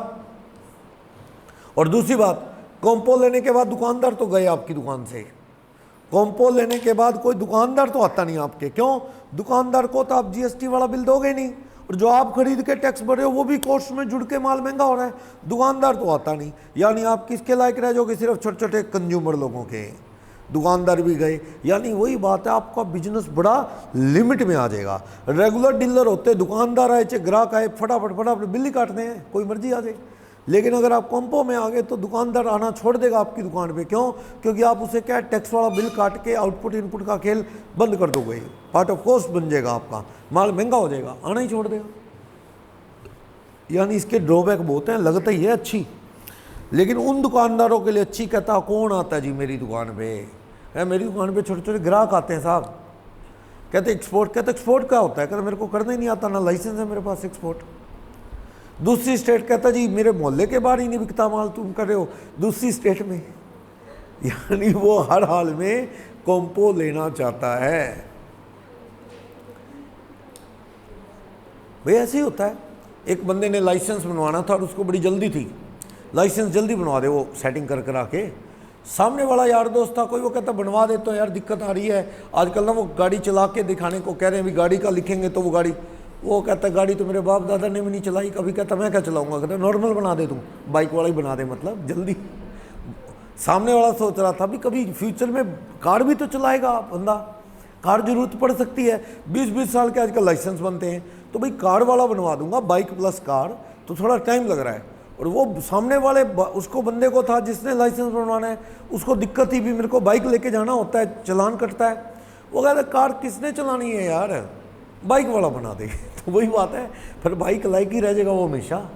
और दूसरी बात, कॉम्पो लेने के बाद दुकानदार तो गए आपकी दुकान से, कॉम्पो लेने के बाद कोई दुकानदार तो आता नहीं आपके, क्यों, दुकानदार को तो आप जीएसटी वाला बिल दोगे नहीं, और जो आप खरीद के टैक्स भरे हो वो भी कॉस्ट में जुड़ के माल महंगा हो रहा है, दुकानदार तो आता नहीं। यानी आप किसके लायक रह जाओगे, सिर्फ छोटे छोटे कंज्यूमर लोगों के, दुकानदार भी गए। यानी वही बात है, आपका बिजनेस बड़ा लिमिट में आ जाएगा। रेगुलर डीलर होते, दुकानदार आए चाहे ग्राहक आए, फटाफट फटाफट बिल ही काटते हैं, कोई मर्जी आ जाए। लेकिन अगर आप कॉम्पो में आ गए तो दुकानदार आना छोड़ देगा आपकी दुकान पे, क्यों, क्योंकि आप उसे क्या टैक्स वाला बिल काट के आउटपुट इनपुट का खेल बंद कर दोगे, पार्ट ऑफ कॉस्ट बन जाएगा, आपका माल महंगा हो जाएगा, आना ही छोड़ देगा। यानी इसके ड्रॉबैक बहुत हैं, लगता ही है अच्छी, लेकिन उन दुकानदारों के लिए अच्छी। कहता कौन आता है जी मेरी दुकान पे, मेरी दुकान पे छोटे छोटे ग्राहक आते हैं साहब, कहते एक्सपोर्ट, कहते एक्सपोर्ट क्या होता है, कहते मेरे को करना ही नहीं आता, ना लाइसेंस है मेरे पास एक्सपोर्ट। दूसरी स्टेट कहता जी मेरे मोहल्ले के बाहर ही नहीं बिकता माल, तुम कर रहे हो दूसरी स्टेट में। यानी वो हर हाल में कॉम्पो लेना चाहता है। भाई ऐसे ही होता है। एक बंदे ने लाइसेंस बनवाना था और उसको बड़ी जल्दी थी, लाइसेंस जल्दी बनवा दे, वो सेटिंग कर करा के। सामने वाला यार दोस्त था कोई, वो कहता बनवा दे, तो यार दिक्कत आ रही है आजकल ना, वो गाड़ी चला के दिखाने को कह रहे हैं, भी गाड़ी का लिखेंगे तो वो गाड़ी, वो कहता गाड़ी तो मेरे बाप दादा ने भी नहीं चलाई कभी, कहता मैं क्या चलाऊंगा, कहता नॉर्मल बना दे, तू बाइक वाला ही बना दे, मतलब जल्दी। सामने वाला सोच रहा था भी कभी फ्यूचर में कार भी तो चलाएगा बंदा, कार जरूरत पड़ सकती है, 20-20 साल के आजकल लाइसेंस बनते हैं, तो भाई कार वाला बनवा दूंगा, बाइक प्लस कार, तो थोड़ा टाइम लग रहा है। और वो सामने वाले उसको बंदे को था जिसने लाइसेंस बनवाना है, उसको दिक्कत थी भी मेरे को बाइक लेके जाना होता है, चालान कटता है। वो कहता कार किसने चलानी है यार, बाइक वाला बना दे। तो वही बात है, फिर बाइक लाइक ही रह जाएगा वो हमेशा,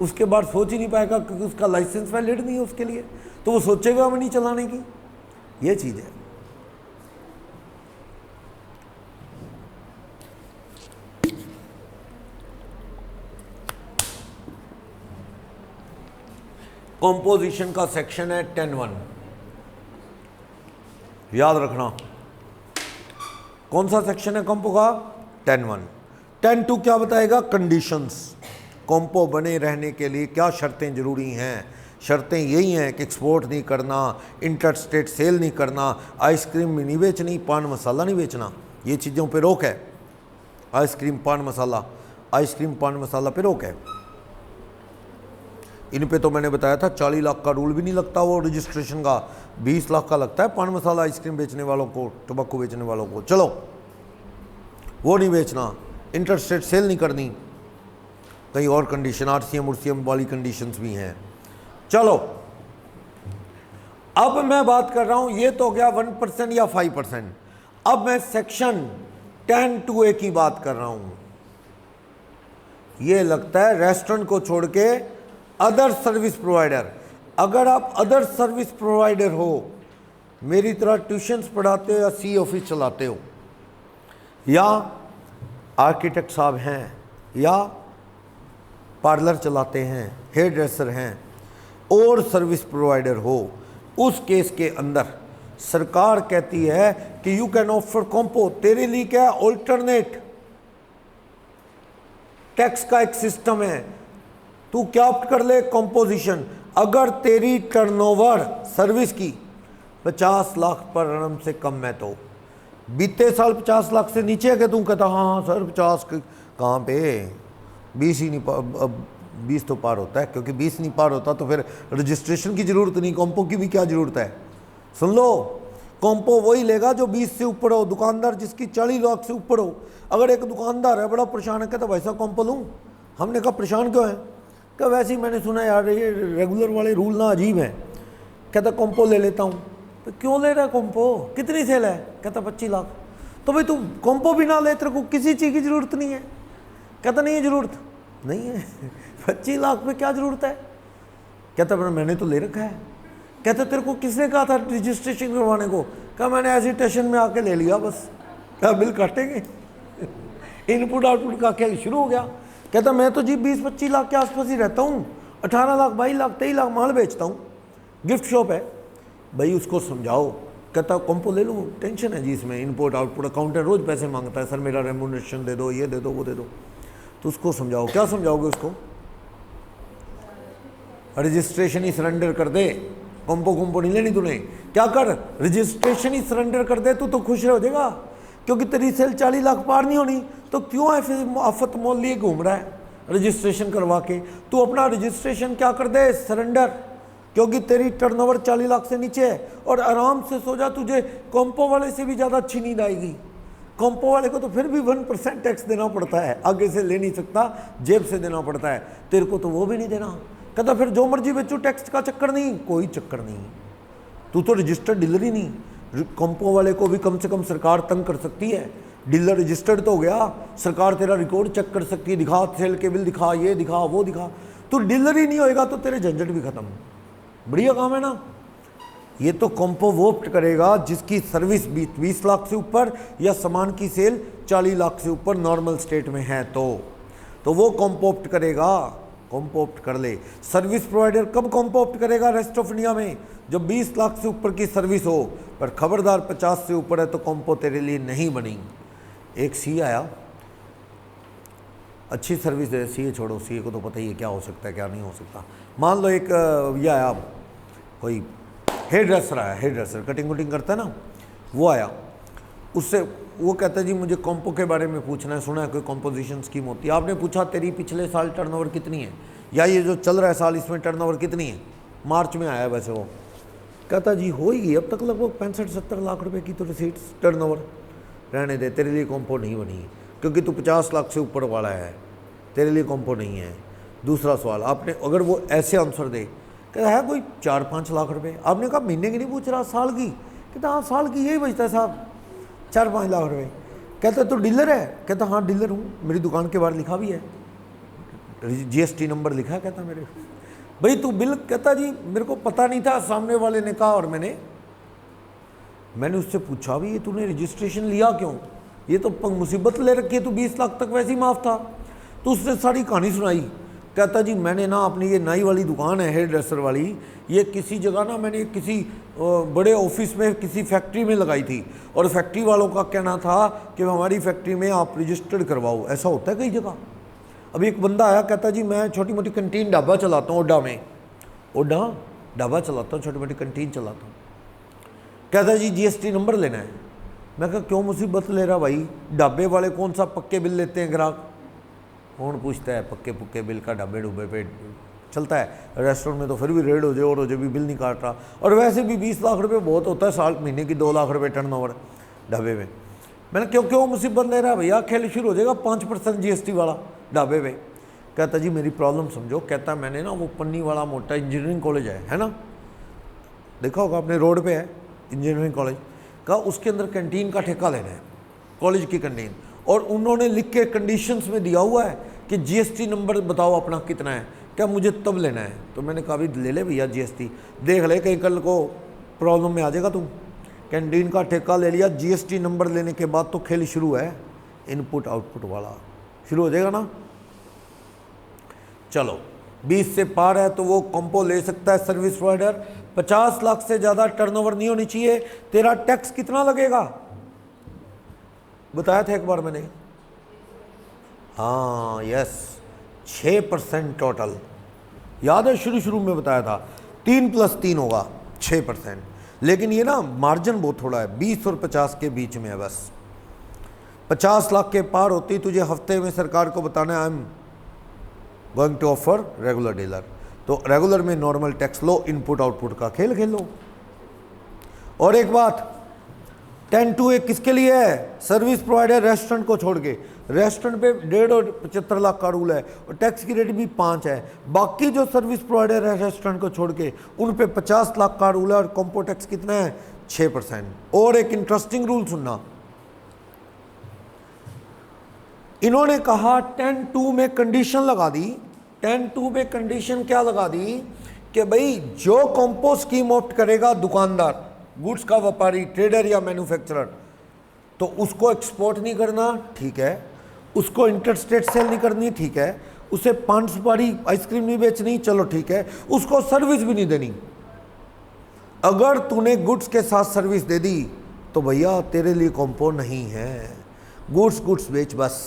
उसके बाद सोच ही नहीं पाएगा क्योंकि उसका लाइसेंस वैलिड नहीं है उसके लिए, तो वो सोचेगा भी नहीं चलाने की। ये चीज़ है। कॉम्पोजिशन का सेक्शन है 10.1, याद रखना। कौन सा सेक्शन है कॉम्पो का? 10.1। 10.2 क्या बताएगा? कंडीशंस। कॉम्पो बने रहने के लिए क्या शर्तें जरूरी हैं? शर्तें यही हैं कि एक्सपोर्ट नहीं करना, इंटर स्टेट सेल नहीं करना, आइसक्रीम भी नहीं बेचनी, पान मसाला नहीं बेचना, ये चीज़ों पे रोक है। आइसक्रीम पान मसाला, आइसक्रीम पान मसाला पे रोक है। इन पे तो मैंने बताया था 40 लाख का रूल भी नहीं लगता, वो रजिस्ट्रेशन का 20 लाख का लगता है पान मसाला आइसक्रीम बेचने वालों को, टोबैको बेचने वालों को। चलो वो नहीं बेचना, इंटर स्टेट सेल नहीं करनी, कई और कंडीशन आरसीएम उरसीएम वाली कंडीशंस भी हैं। चलो अब मैं बात कर रहा हूं, ये तो हो गया 1% या 5%। अब मैं सेक्शन 10.2A की बात कर रहा हूं। ये लगता है रेस्टोरेंट को छोड़ के अदर सर्विस प्रोवाइडर। अगर आप अदर सर्विस प्रोवाइडर हो, मेरी तरह ट्यूशन्स पढ़ाते हो या सी ऑफिस चलाते हो, या आर्किटेक्ट साहब हैं, या पार्लर चलाते हैं, हेयर ड्रेसर हैं, और सर्विस प्रोवाइडर हो, उस केस के अंदर सरकार कहती है कि यू कैन ऑफर कॉम्पो। तेरे लिए क्या है? ऑल्टरनेट टैक्स का एक सिस्टम है, तू क्या ऑप्ट कर ले? कॉम्पोजिशन। अगर तेरी टर्नओवर सर्विस की 50 लाख पर annum से कम है, तो बीते साल 50 लाख से नीचे है कि तू कहता हाँ सर 50 कहाँ पे, 20 ही नहीं, 20 तो पार होता है, क्योंकि 20 नहीं पार होता तो फिर रजिस्ट्रेशन की ज़रूरत नहीं, कॉम्पो की भी क्या ज़रूरत है। सुन लो, कॉम्पो वही लेगा जो 20 से ऊपर हो, दुकानदार जिसकी 40 लाख से ऊपर हो। अगर एक दुकानदार है बड़ा परेशान है, कहता भाई साहब कॉम्पो लूँ, हमने कहा परेशान क्यों है, क्या वैसे ही मैंने सुना यार ये रेगुलर वाले रूल ना अजीब हैं, कहता कॉम्पो ले लेता हूँ। तो क्यों ले रहा है कॉम्पो, कितनी सेल है, कहता 25 लाख। तो भाई तू कॉम्पो भी ना ले, तेरे को किसी चीज़ की ज़रूरत नहीं है, कहता नहीं है ज़रूरत नहीं है 25 लाख में क्या ज़रूरत है, कहता मैंने तो ले रखा है। कहता तेरे को किसने कहा था रजिस्ट्रेशन करवाने को, कहा मैंने एजिटेशन में आके ले लिया बस, क्या बिल काटेंगे इनपुट आउटपुट का खेल शुरू हो गया। कहता मैं तो जी 20-25 लाख के आसपास ही रहता हूँ, 18 लाख 22 लाख 23 लाख माल बेचता हूँ, गिफ्ट शॉप है। भाई उसको समझाओ, कहता कॉम्पो ले लो, टेंशन है जी इसमें, इनपुट आउटपुट अकाउंटेंट रोज़ पैसे मांगता है, सर मेरा रेम्यूनरेशन दे दो, ये दे दो वो दे दो। तो उसको समझाओ, क्या समझाओगे उसको, रजिस्ट्रेशन ही सरेंडर कर दे, कॉम्पो नहीं लेनी तूने, क्या कर रजिस्ट्रेशन ही सरेंडर कर दे, तू तो खुश हो जाएगा, क्योंकि तेरी सेल 40 लाख पार नहीं होनी, तो क्यों है फिर आफत मोल लिए घूम रहा है रजिस्ट्रेशन करवा के। तू अपना रजिस्ट्रेशन क्या कर दे, सरेंडर, क्योंकि तेरी टर्नओवर 40 लाख से नीचे है, और आराम से सो जा, तुझे कॉम्पो वाले से भी ज़्यादा अच्छी नींद आएगी। कॉम्पो वाले को तो फिर भी 1% टैक्स देना पड़ता है, आगे से ले नहीं सकता, जेब से देना पड़ता है, तेरे को तो वो भी नहीं देना। कहता फिर जो मर्जी बेचो, टैक्स का चक्कर नहीं, कोई चक्कर नहीं, तू तो रजिस्टर्ड डीलर ही नहीं। कॉम्पो वाले को भी कम से कम सरकार तंग कर सकती है, डीलर रजिस्टर्ड तो हो गया, सरकार तेरा रिकॉर्ड चेक कर सकती है, दिखा सेल के बिल दिखा, ये दिखा वो दिखा। तू डीलर ही नहीं होएगा तो तेरे झंझट भी खत्म। बढ़िया काम है ना। ये तो कॉम्पो वो ऑप्ट करेगा जिसकी सर्विस 20 लाख से ऊपर या सामान की सेल 40 लाख से ऊपर नॉर्मल स्टेट में है, तो वो कॉम्पो ऑप्ट करेगा, कॉम्पो ऑप्ट कर ले। सर्विस प्रोवाइडर कब कॉम्पो ऑप्ट करेगा रेस्ट ऑफ इंडिया में, जब 20 लाख से ऊपर की सर्विस हो, पर खबरदार 50 से ऊपर है तो कॉम्पो तेरे लिए नहीं बनी। एक सी आया, अच्छी सर्विस दे, सी छोड़ो, सी को तो पता ही है क्या हो सकता है क्या नहीं हो सकता। मान लो एक ये आया, कोई हेयर ड्रेसर आया, हेयर ड्रेसर कटिंग वटिंग करता है ना, वो आया, उससे वो कहता है जी मुझे कॉम्पो के बारे में पूछना है, सुना है कोई कॉम्पोजिशन स्कीम होती है। आपने पूछा तेरी पिछले साल टर्नओवर कितनी है, या ये जो चल रहा है साल इसमें टर्नओवर कितनी है, मार्च में आया वैसे वो, कहता जी हो ही गई अब तक लगभग 65-70 लाख रुपए की तो रिसीट्स टर्नओवर, रहने दे, तेरे लिए कॉम्पो नहीं बनी है, क्योंकि तू 50 लाख से ऊपर वाला है, तेरे लिए कॉम्पो नहीं है। दूसरा सवाल, आपने अगर वो ऐसे आंसर दे, कहता है कोई 4-5 लाख रुपए, आपने कहा महीने की नहीं पूछ रहा, साल की, कहता हाँ साल की यही बचता है साहब 4-5 लाख रुपए। कहता तो डीलर है, कहता हाँ डीलर हूँ, मेरी दुकान के बाहर लिखा भी है, GST नंबर लिखा है, कहता मेरे। भाई तू बिल, कहता जी मेरे को पता नहीं था, सामने वाले ने कहा और मैंने उससे पूछा भी ये तूने रजिस्ट्रेशन लिया क्यों, ये तो मुसीबत ले रखी है, तू 20 लाख तक वैसे ही माफ था। तो उसने सारी कहानी सुनाई। कहता जी मैंने ना अपनी ये नाई वाली दुकान है हेयर ड्रेसर वाली, ये किसी जगह ना मैंने किसी बड़े ऑफिस में किसी फैक्ट्री में लगाई थी, और फैक्ट्री वालों का कहना था कि हमारी फैक्ट्री में आप रजिस्टर्ड करवाओ, ऐसा होता है कई जगह। अभी एक बंदा आया, कहता जी मैं छोटी मोटी कंटीन ढाबा चलाता हूँ ओडा में, ओडा ढाबा चलाता हूँ, छोटी मोटी कंटीन चलाता हूँ। कहता जी GST नंबर लेना है। मैं कहा क्यों मुसीबत ले रहा भाई, ढाबे वाले कौन सा पक्के बिल लेते हैं ग्राहक, कौन पूछता है पक्के पुक्के बिल का, ढाबे डुबे पे चलता है, रेस्टोरेंट में तो फिर भी रेड हो जाए और हो जाए भी बिल नहीं काट रहा, और वैसे भी 20 लाख रुपए बहुत होता है, साल महीने की 2 लाख रुपए टर्नओवर ढाबे में। मैंने क्यों मुसीबत ले रहा है भैया, खेल शुरू हो जाएगा 5% GST वाला ढाबे पे। कहता जी मेरी प्रॉब्लम समझो, कहता मैंने ना वो पन्नी वाला मोटा इंजीनियरिंग कॉलेज है ना, देखा होगा अपने रोड पे है इंजीनियरिंग कॉलेज का, उसके अंदर कैंटीन का ठेका लेना है, कॉलेज की कैंटीन, और उन्होंने लिख के कंडीशंस में दिया हुआ है कि GST नंबर बताओ अपना कितना है, क्या मुझे तब लेना है। तो मैंने कहा भी ले ले भैया GST, देख ले कहीं कल को प्रॉब्लम में आ जाएगा तुम। कैंटीन का ठेका ले लिया, GST नंबर लेने के बाद तो खेल शुरू है, इनपुट आउटपुट वाला शुरू हो जाएगा ना। चलो 20 से पार है तो वो कॉम्पो ले सकता है सर्विस प्रोवाइडर, 50 लाख से ज़्यादा टर्नओवर नहीं होनी चाहिए। तेरा टैक्स कितना लगेगा बताया था एक बार मैंने, हाँ यस 6% टोटल, याद है शुरू में बताया था 3 + 3 होगा 6%, लेकिन ये ना मार्जिन बहुत थोड़ा है, 20 और 50 के बीच में है बस। 50 लाख के पार होती तुझे हफ्ते में सरकार को बताना I am going to offer regular dealer, तो रेगुलर में नॉर्मल टैक्स लो, इनपुट आउटपुट का खेल खेलो। और एक बात, 10(2) किसके लिए है? सर्विस प्रोवाइडर रेस्टोरेंट को छोड़ के। रेस्टोरेंट पे 1.5 और 75 लाख का रूल है और टैक्स की रेट भी 5 है। बाकी जो सर्विस प्रोवाइडर है रेस्टोरेंट को छोड़ के उन पे 50 लाख का रूल है और कॉम्पो टैक्स कितना है? 6%। और एक इंटरेस्टिंग रूल सुनना, इन्होंने कहा 10(2) में कंडीशन लगा दी। 10(2) में कंडीशन क्या लगा दी कि भाई जो कॉम्पो स्कीम ऑप्ट करेगा दुकानदार, गुड्स का व्यापारी, ट्रेडर या मैन्युफैक्चरर, तो उसको एक्सपोर्ट नहीं करना, ठीक है, उसको इंटर स्टेट सेल नहीं करनी, ठीक है, उसे पान सुपारी आइसक्रीम नहीं बेचनी, चलो ठीक है, उसको सर्विस भी नहीं देनी। अगर तूने गुड्स के साथ सर्विस दे दी तो भैया तेरे लिए कॉम्पो नहीं है। गुड्स बेच बस,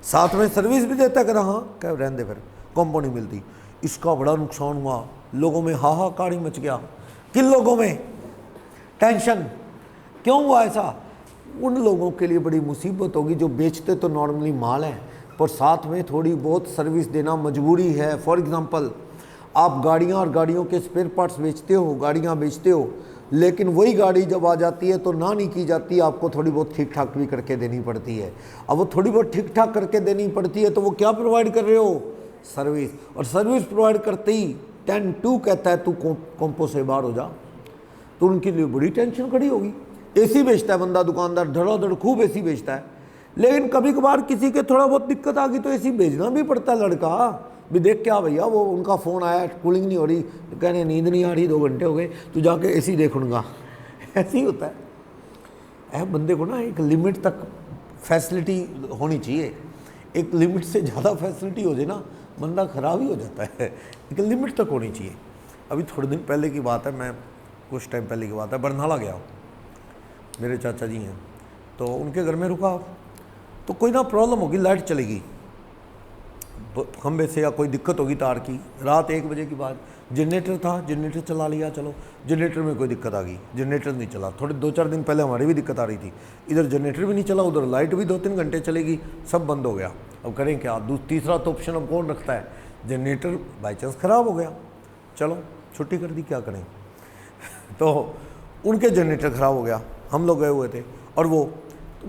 साथ में सर्विस भी देता कर, हाँ क्या रहने दे, फिर कॉम्पो नहीं मिलती। इसका बड़ा नुकसान हुआ, लोगों में हाहाकार ही मच गया। किन लोगों में? टेंशन। क्यों हुआ ऐसा? उन लोगों के लिए बड़ी मुसीबत होगी जो बेचते तो नॉर्मली माल है पर साथ में थोड़ी बहुत सर्विस देना मजबूरी है। फॉर एग्जांपल, आप गाड़ियां और गाड़ियों के स्पेयर पार्ट्स बेचते हो, गाड़ियां बेचते हो, लेकिन वही गाड़ी जब आ जाती है तो ना नहीं की जाती, आपको थोड़ी बहुत ठीक ठाक भी करके देनी पड़ती है। अब वो थोड़ी बहुत ठीक ठाक करके देनी पड़ती है तो वो क्या प्रोवाइड कर रहे हो? सर्विस। और सर्विस प्रोवाइड करते ही 10(2) कहता है तू कॉम्पो से बाहर हो जा, तो उनके लिए बड़ी टेंशन खड़ी होगी। एसी बेचता है बंदा, दुकानदार धड़ाधड़ खूब एसी बेचता है, लेकिन कभी कभार किसी के थोड़ा बहुत दिक्कत आ गई तो एसी बेचना भी पड़ता है। लड़का भी देख क्या भैया, वो उनका फ़ोन आया, कूलिंग नहीं हो रही, तो कहने नींद नहीं आ रही, 2 घंटे हो गए, तू जाके एसी देख उनका। ऐसे ही होता है। बंदे को ना एक लिमिट तक फैसिलिटी होनी चाहिए। एक लिमिट से ज़्यादा फैसिलिटी हो जाए ना बंदा ख़राब ही हो जाता है। एक लिमिट तक होनी चाहिए। अभी थोड़े दिन पहले की बात है, मैं कुछ टाइम पहले की बात है, बरनाला गया, मेरे चाचा जी हैं, तो उनके घर में रुका, तो कोई ना प्रॉब्लम होगी, लाइट चलेगी खंबे से या कोई दिक्कत होगी तार की। रात 1 बजे की बात, जनरेटर था, जनरेटर चला लिया, चलो जनरेटर में कोई दिक्कत आ गई, जनरेटर नहीं चला। थोड़े 2-4 दिन पहले हमारी भी दिक्कत आ रही थी, इधर जनरेटर भी नहीं चला, उधर लाइट भी 2-3 घंटे चलेगी, सब बंद हो गया। अब करें क्या? तीसरा तो ऑप्शन अब कौन रखता है? जनरेटर बाई चांस ख़राब हो गया, चलो छुट्टी कर दी, क्या करें। तो उनके जनरेटर ख़राब हो गया, हम लोग गए हुए थे, और वो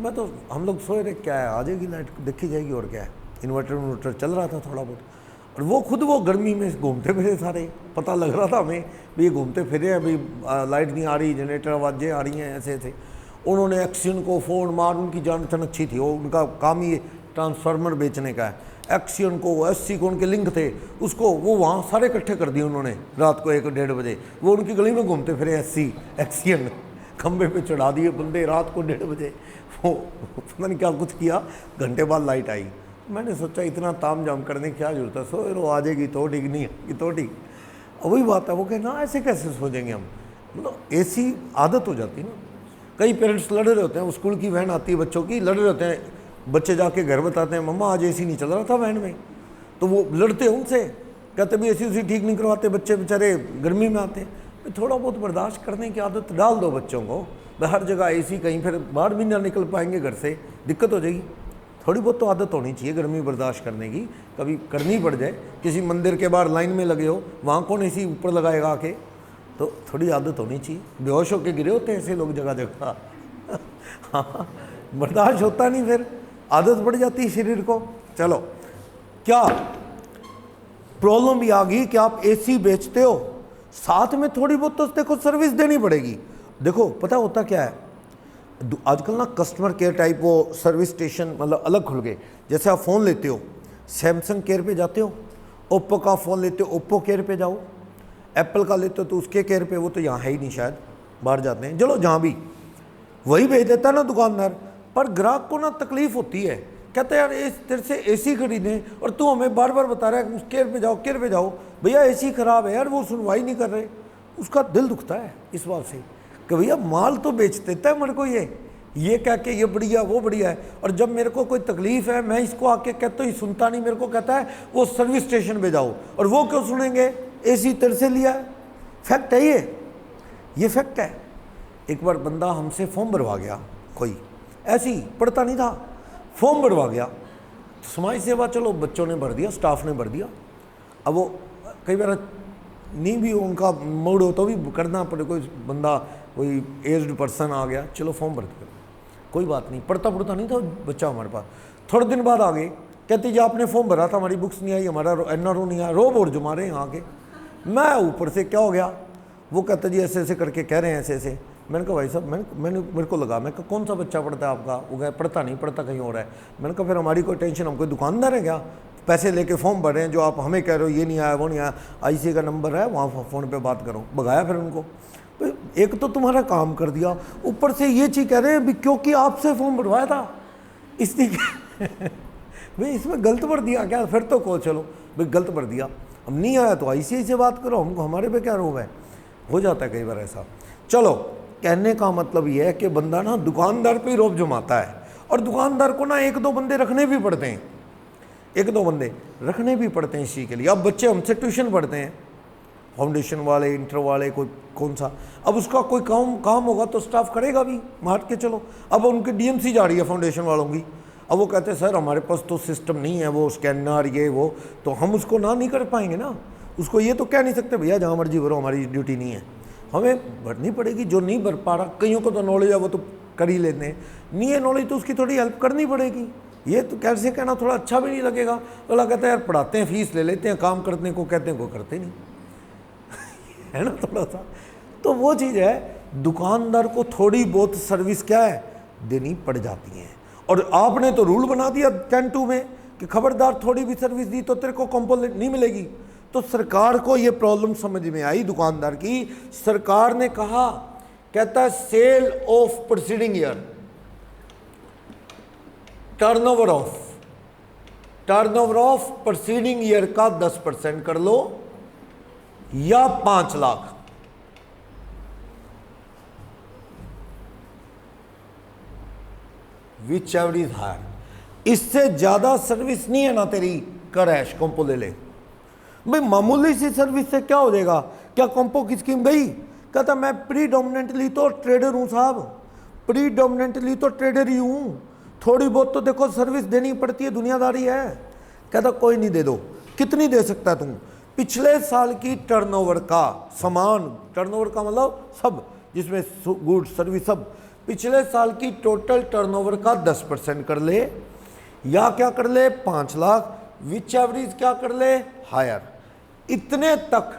तो हम लोग सोए रहे क्या है, आ जाएगी लाइट, देखी जाएगी, और क्या है, इन्वर्टर चल रहा था थोड़ा बहुत। और वो गर्मी में घूमते फिरे सारे, पता लग रहा था हमें भी ये घूमते फिरे, अभी लाइट नहीं आ रही, जनरेटर आवाज़ें आ रही हैं, ऐसे थे। उन्होंने एक्सियन को फ़ोन मार, उनकी जान तन अच्छी थी, वो उनका काम ही ट्रांसफार्मर बेचने का है। एक्सियन को, एससी को उनके लिंक थे, उसको वो वहाँ सारे इकट्ठे कर दिए उन्होंने। रात को 1-1:30 बजे वो उनकी गली में घूमते फिरे, एक्सियन खंबे पे चढ़ा दिए बंदे, रात को 1:30 बजे। वो पता नहीं क्या कुछ किया, घंटे बाद लाइट आई। मैंने सोचा इतना ताम जाम करने की क्या जरूरत है, सो रो आ जाएगी तो ठीक, नहीं आएगी तो ठीक। वही बात है, वो कहे ना ऐसे कैसे सोचेंगे हम, मतलब ऐसी आदत हो जाती है ना। कई पेरेंट्स लड़ रहे होते हैं, स्कूल की वैन आती है बच्चों की, लड़ रहे होते हैं, बच्चे जाके घर बताते हैं मम्मा आज एसी नहीं चल रहा था वैन में, तो वो लड़ते हैं उनसे, कहते भी एसी ठीक नहीं करवाते, बच्चे बेचारे गर्मी में आते हैं। थोड़ा बहुत बर्दाश्त करने की आदत डाल दो बच्चों को। हर जगह एसी, कहीं फिर बाहर भी ना निकल पाएंगे घर से, दिक्कत हो जाएगी। थोड़ी बहुत तो आदत होनी चाहिए गर्मी बर्दाश्त करने की, कभी करनी पड़ जाए। किसी मंदिर के बाहर लाइन में लगे हो, वहाँ कौन एसी ऊपर लगाएगा आके, तो थोड़ी आदत होनी चाहिए। बेहोश होकर गिरे होते हैं ऐसे लोग जगह जगह। हाँ, बर्दाश्त होता नहीं, फिर आदत पड़ जाती है शरीर को। चलो, क्या प्रॉब्लम भी आ गई कि आप एसी बेचते हो, साथ में थोड़ी बहुत तो देखो सर्विस देनी पड़ेगी। देखो पता होता क्या है, आजकल ना कस्टमर केयर टाइप वो सर्विस स्टेशन मतलब अलग खुल गए। जैसे आप फ़ोन लेते हो, सैमसंग केयर पे जाते हो, ओप्पो का फ़ोन लेते हो ओप्पो केयर पे जाओ, एप्पल का लेते हो तो उसके केयर पे, वो तो यहाँ है ही नहीं शायद, बाहर जाते हैं। चलो जहाँ भी वही भेज देता है ना दुकानदार, पर ग्राहक को ना तकलीफ होती है, कहते हैं यार इस तेरे से एसी खरीदें और तू हमें बार बार बता रहा है उस केयर पे जाओ, केयर पे जाओ। भैया एसी ख़राब है यार, वो सुनवाई नहीं कर रहे, उसका दिल दुखता है इस बात से कि भैया माल तो बेच देता है मेरे को, ये कह के ये बढ़िया वो बढ़िया है, और जब मेरे को कोई तकलीफ़ है मैं इसको आके कहता हूँ, ये सुनता नहीं, मेरे को कहता है वो सर्विस स्टेशन पे जाओ, और वो क्यों सुनेंगे, एसी तेरे से लिया है। फैक्ट है ये फैक्ट है। एक बार बंदा हमसे फॉर्म भरवा गया, कोई ऐसी पढ़ता नहीं था, फॉर्म भरवा गया, समाज सेवा, चलो बच्चों ने भर दिया, स्टाफ ने भर दिया। अब वो कई बार नहीं भी उनका मूड हो तो भी करना पड़े, कोई बंदा कोई एज्ड पर्सन आ गया, चलो फॉर्म भर दो, कोई बात नहीं, पढ़ता नहीं था बच्चा हमारे पास। थोड़े दिन बाद आ गए, कहती जी आपने फॉर्म भरा था, हमारी बुक्स नहीं आई, हमारा NRO नहीं आया, रो बोर जुमा रहे हैं आके। मैं ऊपर से क्या हो गया, वो कहते जी ऐसे ऐसे करके कह रहे हैं ऐसे ऐसे। मैंने कहा भाई साहब, मैंने मेरे को लगा, मैं कहा कौन सा बच्चा पढ़ता है आपका? वो कहे पढ़ता नहीं, पढ़ता कहीं और है। मैंने कहा फिर हमारी कोई टेंशन, हम कोई दुकानदार है क्या? पैसे लेके फॉर्म भर रहे हैं, जो आप हमें कह रहे हो ये नहीं आया वो नहीं आया, IC का नंबर है वहाँ फ़ोन पे बात करो। भगाया फिर उनको। एक तो तुम्हारा काम कर दिया, ऊपर से ये चीज़ कह रहे हैं भी क्योंकि आपसे फॉर्म भरवाया था इसलिए भाई इसमें गलत भर दिया क्या? फिर तो को चलो भाई गलत भर दिया, अब नहीं आया तो ICI से बात करो, हमको हमारे पे क्या रोब है? हो जाता है कई बार ऐसा। चलो, कहने का मतलब ये है कि बंदा ना दुकानदार पे ही रोब जमाता है, और दुकानदार को ना 1-2 बंदे रखने भी पड़ते हैं, 1-2 बंदे रखने भी पड़ते हैं इसी के लिए। अब बच्चे हमसे ट्यूशन पढ़ते हैं, फाउंडेशन वाले, इंटर वाले, कोई कौन सा, अब उसका कोई काम होगा तो स्टाफ करेगा भी, मान के चलो। अब उनकी DMC जा रही है फाउंडेशन वालों की, अब वो कहते हैं सर हमारे पास तो सिस्टम नहीं है, वो स्कैनर ये वो, तो हम उसको ना नहीं कर पाएंगे ना, उसको ये तो कह नहीं सकते भैया जहाँ मर्जी भरो, हमारी ड्यूटी नहीं है, हमें भरनी पड़ेगी। जो नहीं भर पा रहा, कईयों को तो नॉलेज है वो तो कर ही लेते हैं, नहीं है नॉलेज तो उसकी थोड़ी हेल्प करनी पड़ेगी। ये तो कैसे कहना थोड़ा अच्छा भी नहीं लगेगा। अगला कहता है यार पढ़ाते हैं, फीस ले लेते हैं, काम करने को कहते हैं, को करते नहीं है ना थोड़ा सा। तो वो चीज़ है, दुकानदार को थोड़ी बहुत सर्विस क्या है देनी पड़ जाती है। और आपने तो रूल बना दिया 10(2) में कि खबरदार थोड़ी भी सर्विस दी तो तेरे को कंपोनेंट नहीं मिलेगी। तो सरकार को ये प्रॉब्लम समझ में आई दुकानदार की। सरकार ने कहा, कहता है sale of preceding year, turnover of preceding year का 10% कर लो या 5 lakh. Whichever is higher. इससे ज्यादा सर्विस नहीं है ना तेरी, कर ऐश कंपो ले ले। भाई मामूली सी सर्विस से क्या हो जाएगा? क्या कंपो की स्कीम गई? कहता मैं प्रीडोमिनेंटली तो ट्रेडर हूं साहब, प्रीडोमिनेंटली तो ट्रेडर ही हूं, थोड़ी बहुत तो देखो सर्विस देनी पड़ती है, दुनियादारी है। कहता कोई नहीं, दे दो। कितनी दे सकता है तुम? पिछले साल की टर्नओवर का समान, टर्नओवर का मतलब सब जिसमें गुड सर्विस सब, पिछले साल की टोटल टर्नओवर का 10% कर ले, या क्या कर ले 5 लाख, विच एवरेज क्या कर ले हायर। इतने तक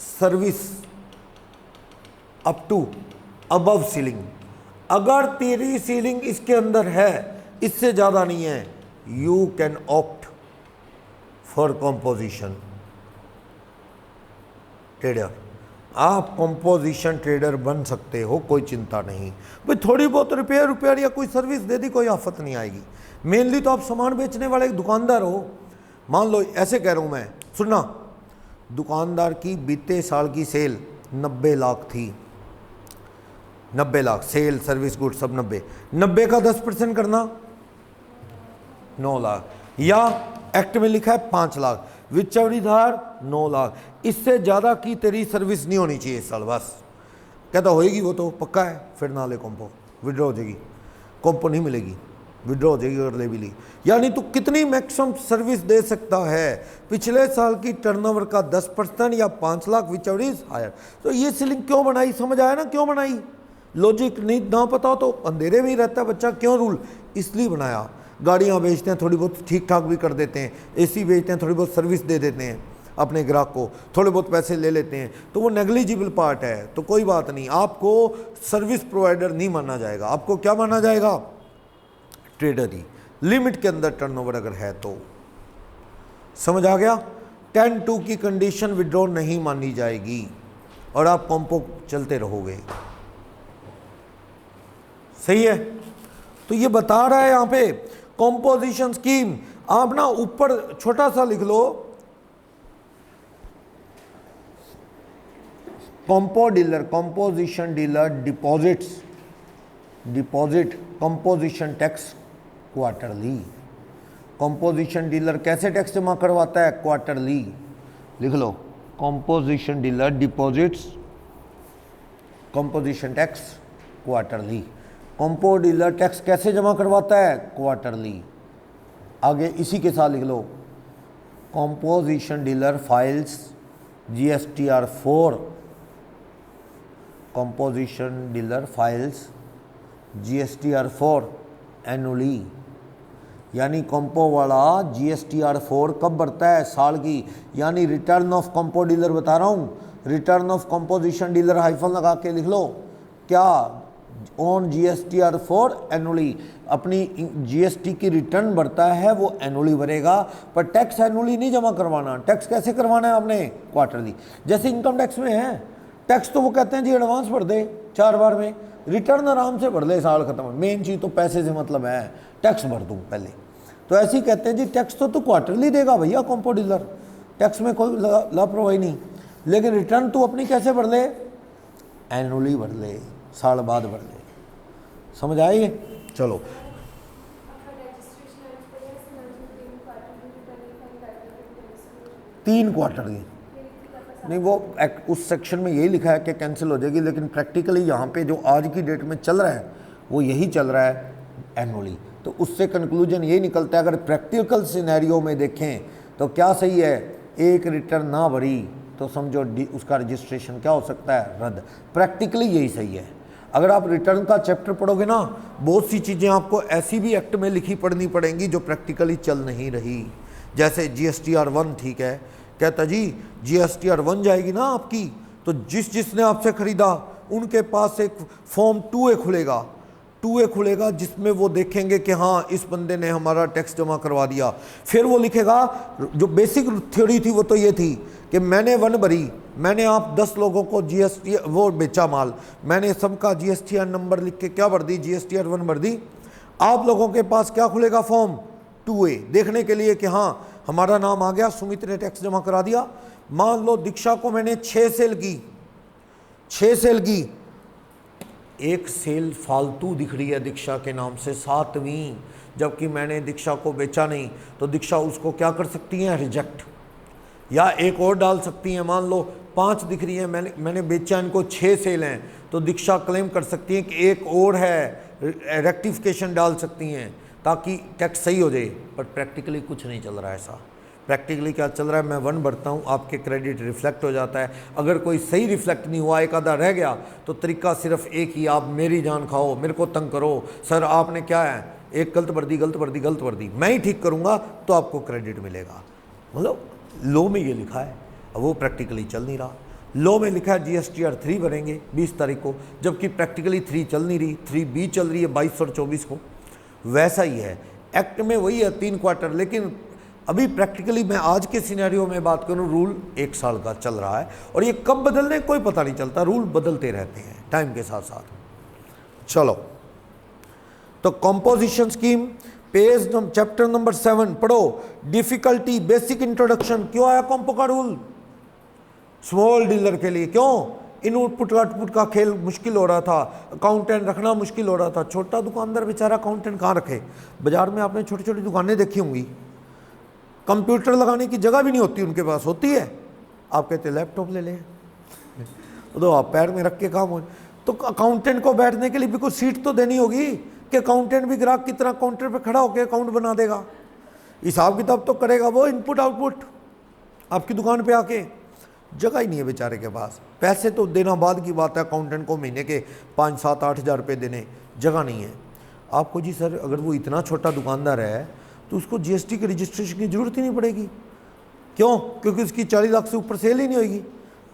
service up to above ceiling. अगर तेरी सीलिंग इसके अंदर है, इससे ज्यादा नहीं है, you can opt for composition trader. आप कंपोजिशन ट्रेडर बन सकते हो, कोई चिंता नहीं। भाई थोड़ी बहुत रिपेयर या कोई सर्विस दे दी, कोई आफत नहीं आएगी। मेनली तो आप सामान बेचने वाले एक दुकानदार हो। मान लो ऐसे कह रहा हूं मैं, सुनना, दुकानदार की बीते साल की सेल 90 लाख थी, 90 लाख सेल, सर्विस, गुड सब 90 का 10% करना 9 लाख, या एक्ट में लिखा है 5 लाख, विच धार 9 लाख। इससे ज़्यादा की तेरी सर्विस नहीं होनी चाहिए इस साल, बस। कहता होएगी वो तो पक्का है, फिर ना ले कंपो, विड्रॉ हो जाएगी, कंपो नहीं मिलेगी, विड्रॉ हो जाएगी अगर ले भी ली। यानी तू कितनी मैक्सिमम सर्विस दे सकता है? पिछले साल की टर्नओवर का 10% या 5 लाख, विच इज हायर। तो ये सीलिंग क्यों बनाई? समझ आया ना क्यों बनाई? लॉजिक नहीं ना पता हो तो अंधेरे में ही रहता है बच्चा। क्यों रूल? इसलिए बनाया। गाड़ियाँ बेचते हैं, थोड़ी बहुत ठीक ठाक भी कर देते हैं, AC बेचते हैं, थोड़ी बहुत सर्विस दे देते हैं अपने ग्राहक को, थोड़े बहुत पैसे ले लेते हैं, तो वो नेग्लिजिबल पार्ट है, तो कोई बात नहीं। आपको सर्विस प्रोवाइडर नहीं माना जाएगा, आपको क्या माना जाएगा? ट्रेडर ही। लिमिट के अंदर टर्नओवर अगर है तो। समझ आ गया? 10(2) की कंडीशन विड्रॉ नहीं मानी जाएगी और आप कंपो चलते रहोगे। सही है? तो ये बता रहा है यहां पे कंपोजिशन स्कीम। आप ना ऊपर छोटा सा लिख लो, compo dealer, composition dealer deposit composition tax quarterly. Composition dealer कैसे टैक्स जमा करवाता है? क्वार्टरली। लिख लो, composition dealer deposits composition tax quarterly. Compo dealer tax कैसे जमा करवाता है? क्वार्टरली। आगे इसी के साथ लिख लो, composition dealer files GSTR 4 composition dealer files GSTR4 annually, यानी कंपो वाला GSTR4 कब बढ़ता है? साल की, यानी रिटर्न ऑफ कंपो डीलर बता रहा हूँ, return of composition dealer hyphen लगा के लिख लो, क्या ऑन GSTR4 एनुअली, अपनी GST की रिटर्न भरता है वो एनुअली भरेगा, पर टैक्स एनुअली नहीं जमा करवाना। टैक्स कैसे करवाना है आपने? क्वार्टरली। जैसे इनकम टैक्स में है, टैक्स तो वो कहते हैं जी एडवांस भर दे 4 बार में, रिटर्न आराम से भर ले, साल खत्म। मेन चीज़ तो पैसे से मतलब है, टैक्स भर दूँ पहले, तो ऐसे ही कहते हैं जी टैक्स तो तू क्वार्टरली देगा भैया कंपो डीलर, टैक्स में कोई लापरवाही नहीं, लेकिन रिटर्न तू अपनी कैसे भर ले? एनुअली भर ले, साल बाद भर ले। समझ आई? चलो, तीन क्वार्टरली नहीं, वो उस सेक्शन में यही लिखा है कि कैंसिल हो जाएगी, लेकिन प्रैक्टिकली यहाँ पे जो आज की डेट में चल रहा है वो यही चल रहा है, एनुअली। तो उससे कंक्लूजन ये निकलता है, अगर प्रैक्टिकल सिनेरियो में देखें तो क्या सही है? एक रिटर्न ना भरी तो समझो उसका रजिस्ट्रेशन क्या हो सकता है? रद्द। प्रैक्टिकली यही सही है। अगर आप रिटर्न का चैप्टर पढ़ोगे ना, बहुत सी चीज़ें आपको ऐसी भी एक्ट में लिखी पढ़नी पड़ेंगी जो प्रैक्टिकली चल नहीं रही। जैसे GSTR1 ठीक है, कहता जी GSTR1 जाएगी ना आपकी, तो जिसने आपसे ख़रीदा उनके पास एक फॉर्म 2A खुलेगा जिसमें वो देखेंगे कि हाँ इस बंदे ने हमारा टैक्स जमा करवा दिया। फिर वो लिखेगा, जो बेसिक थ्योरी थी वो तो ये थी कि मैंने 1 भरी, मैंने आप 10 लोगों को GST वो बेचा माल, मैंने सबका GSTR नंबर लिख के क्या भर दी? GSTR1 भर दी। आप लोगों के पास क्या खुलेगा? फॉर्म 2A, देखने के लिए कि हाँ हमारा नाम आ गया, सुमित ने टैक्स जमा करा दिया। मान लो दीक्षा को मैंने 6 सेल की, एक सेल फालतू दिख रही है दीक्षा के नाम से 7वीं, जबकि मैंने दीक्षा को बेचा नहीं, तो दीक्षा उसको क्या कर सकती हैं? रिजेक्ट, या एक और डाल सकती हैं। मान लो 5 दिख रही है, मैंने बेचा, इनको 6 सेल हैं, तो दीक्षा क्लेम कर सकती हैं कि एक और है, रेक्टिफिकेशन डाल सकती हैं ताकि टैक्स सही हो जाए। पर प्रैक्टिकली कुछ नहीं चल रहा है ऐसा। प्रैक्टिकली क्या चल रहा है? मैं 1 भरता हूँ, आपके क्रेडिट रिफ्लेक्ट हो जाता है। अगर कोई सही रिफ्लेक्ट नहीं हुआ, एक आधा रह गया, तो तरीका सिर्फ एक ही, आप मेरी जान खाओ, मेरे को तंग करो, सर आपने क्या है, एक गलत भर दी, मैं ही ठीक करूँगा तो आपको क्रेडिट मिलेगा। मतलब लॉ में ये लिखा है, अब वो प्रैक्टिकली चल नहीं रहा। लॉ में लिखा है GSTR3 भरेंगे 20 तारीख को, जबकि प्रैक्टिकली 3 चल नहीं रही, 3B चल रही है 22 और 24 को। वैसा ही है, एक्ट में वही है 3 क्वार्टर, लेकिन अभी प्रैक्टिकली मैं आज के सिनेरियो में बात करूं, रूल 1 साल का चल रहा है, और ये कब बदलने कोई पता नहीं चलता, रूल बदलते रहते हैं टाइम के साथ साथ। चलो, तो composition scheme page chapter number 7 पढ़ो। Difficulty basic introduction. क्यों आया कंपो का रूल? स्मॉल डीलर के लिए। क्यों? इनपुट आउटपुट का खेल मुश्किल हो रहा था, अकाउंटेंट रखना मुश्किल हो रहा था। छोटा दुकानदार बेचारा अकाउंटेंट कहाँ रखे? बाजार में आपने छोटी छोटी दुकानें देखी होंगी, कंप्यूटर लगाने की जगह भी नहीं होती उनके पास, होती है? आप कहते लैपटॉप ले लें, तो आप पैर में रख के काम हो। तो अकाउंटेंट को बैठने के लिए भी कुछ सीट तो देनी होगी कि अकाउंटेंट भी ग्राहक की तरह काउंटर पे खड़ा होकर अकाउंट बना देगा, हिसाब किताब तो करेगा वो, इनपुट आउटपुट आपकी दुकान पे आके। जगह ही नहीं है बेचारे के पास। पैसे तो देना बाद की बात है, अकाउंटेंट को महीने के 5, 7, 8 हज़ार रुपये देने, जगह नहीं है आपको। जी सर, अगर वो इतना छोटा दुकानदार है तो उसको GST के रजिस्ट्रेशन की ज़रूरत ही नहीं पड़ेगी। क्यों? क्योंकि उसकी 40 लाख से ऊपर सेल ही नहीं होगी।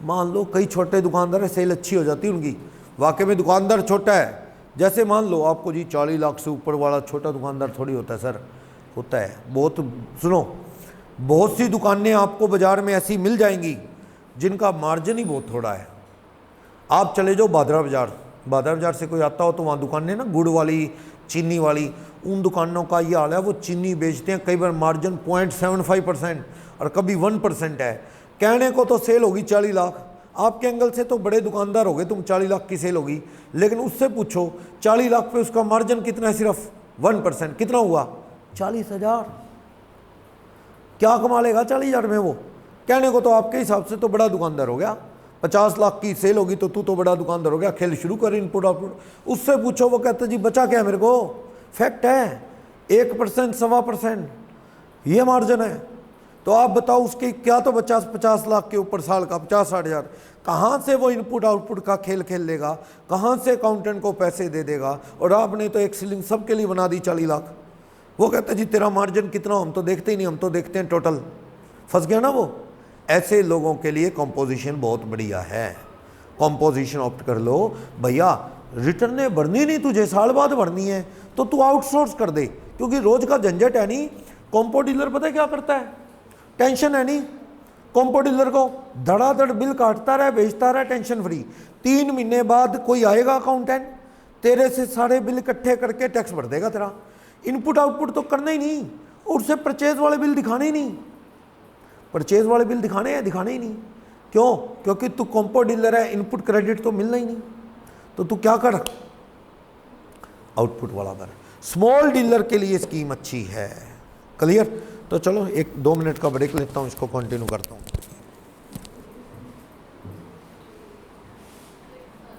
मान लो कई छोटे दुकानदार है, सेल अच्छी हो जाती है उनकी, वाकई में दुकानदार छोटा है। जैसे मान लो आपको जी 40 लाख से ऊपर वाला छोटा दुकानदार थोड़ी होता है सर, होता है बहुत। सुनो, बहुत सी दुकानें आपको बाज़ार में ऐसी मिल जाएंगी जिनका मार्जिन ही बहुत थोड़ा है। आप चले जाओ बादरा बाज़ार से कोई आता हो तो वहाँ दुकानें ना गुड़ वाली, चीनी वाली, उन दुकानों का ये हाल है, वो चीनी बेचते हैं, कई बार मार्जिन 0.75% और कभी 1% है। कहने को तो सेल होगी 40 लाख, आपके एंगल से तो बड़े दुकानदार हो गए तुम, 40 लाख की सेल होगी, लेकिन उससे पूछो 40 लाख पे उसका मार्जिन कितना है? सिर्फ 1%। कितना हुआ? 40,000। क्या कमा लेगा 40,000 में वो? कहने को तो आपके हिसाब से तो बड़ा दुकानदार हो गया, 50 लाख की सेल होगी तो तू तो बड़ा दुकानदार हो गया, खेल शुरू कर इनपुट आउटपुट। उससे पूछो, वो कहता जी बचा क्या मेरे को? फैक्ट है 1%, 1.25% ये मार्जिन है। तो आप बताओ उसके क्या, तो 50 लाख के ऊपर साल का 50-60 हज़ार, कहाँ से वो इनपुट आउटपुट का खेल खेल लेगा, कहाँ से अकाउंटेंट को पैसे दे देगा। और आपने तो एक सीलिंग सबके लिए बना दी 40 लाख। वो कहता जी तेरा मार्जिन कितना, हम तो देखते ही नहीं, हम तो देखते हैं टोटल। फंस गया ना वो। ऐसे लोगों के लिए कंपोजिशन बहुत बढ़िया है, कंपोजिशन ऑप्ट कर लो। भैया रिटर्न भरनी नहीं तुझे, साल बाद भरनी है तो तू आउटसोर्स कर दे, क्योंकि रोज का झंझट है नहीं। कॉम्पो डीलर पता है क्या करता है, टेंशन है नहीं। कॉम्पो डीलर को धड़ाधड़ बिल काटता रहे, भेजता रहे, टेंशन फ्री। 3 महीने बाद कोई आएगा अकाउंटेंट, तेरे से सारे बिल इकट्ठे करके टैक्स भर देगा तेरा। इनपुट आउटपुट तो करना ही नहीं, और उससे परचेज वाले बिल दिखाने ही नहीं। परचेज वाले बिल दिखाने हैं, दिखाने ही नहीं। क्यों? क्योंकि तू कॉम्पो डीलर है, इनपुट क्रेडिट तो मिलना ही नहीं। तो तू क्या कर, आउटपुट वाला कर। स्मॉल डीलर के लिए स्कीम अच्छी है। क्लियर? तो चलो 1-2 मिनट का ब्रेक लेता हूँ, इसको कंटिन्यू करता हूँ।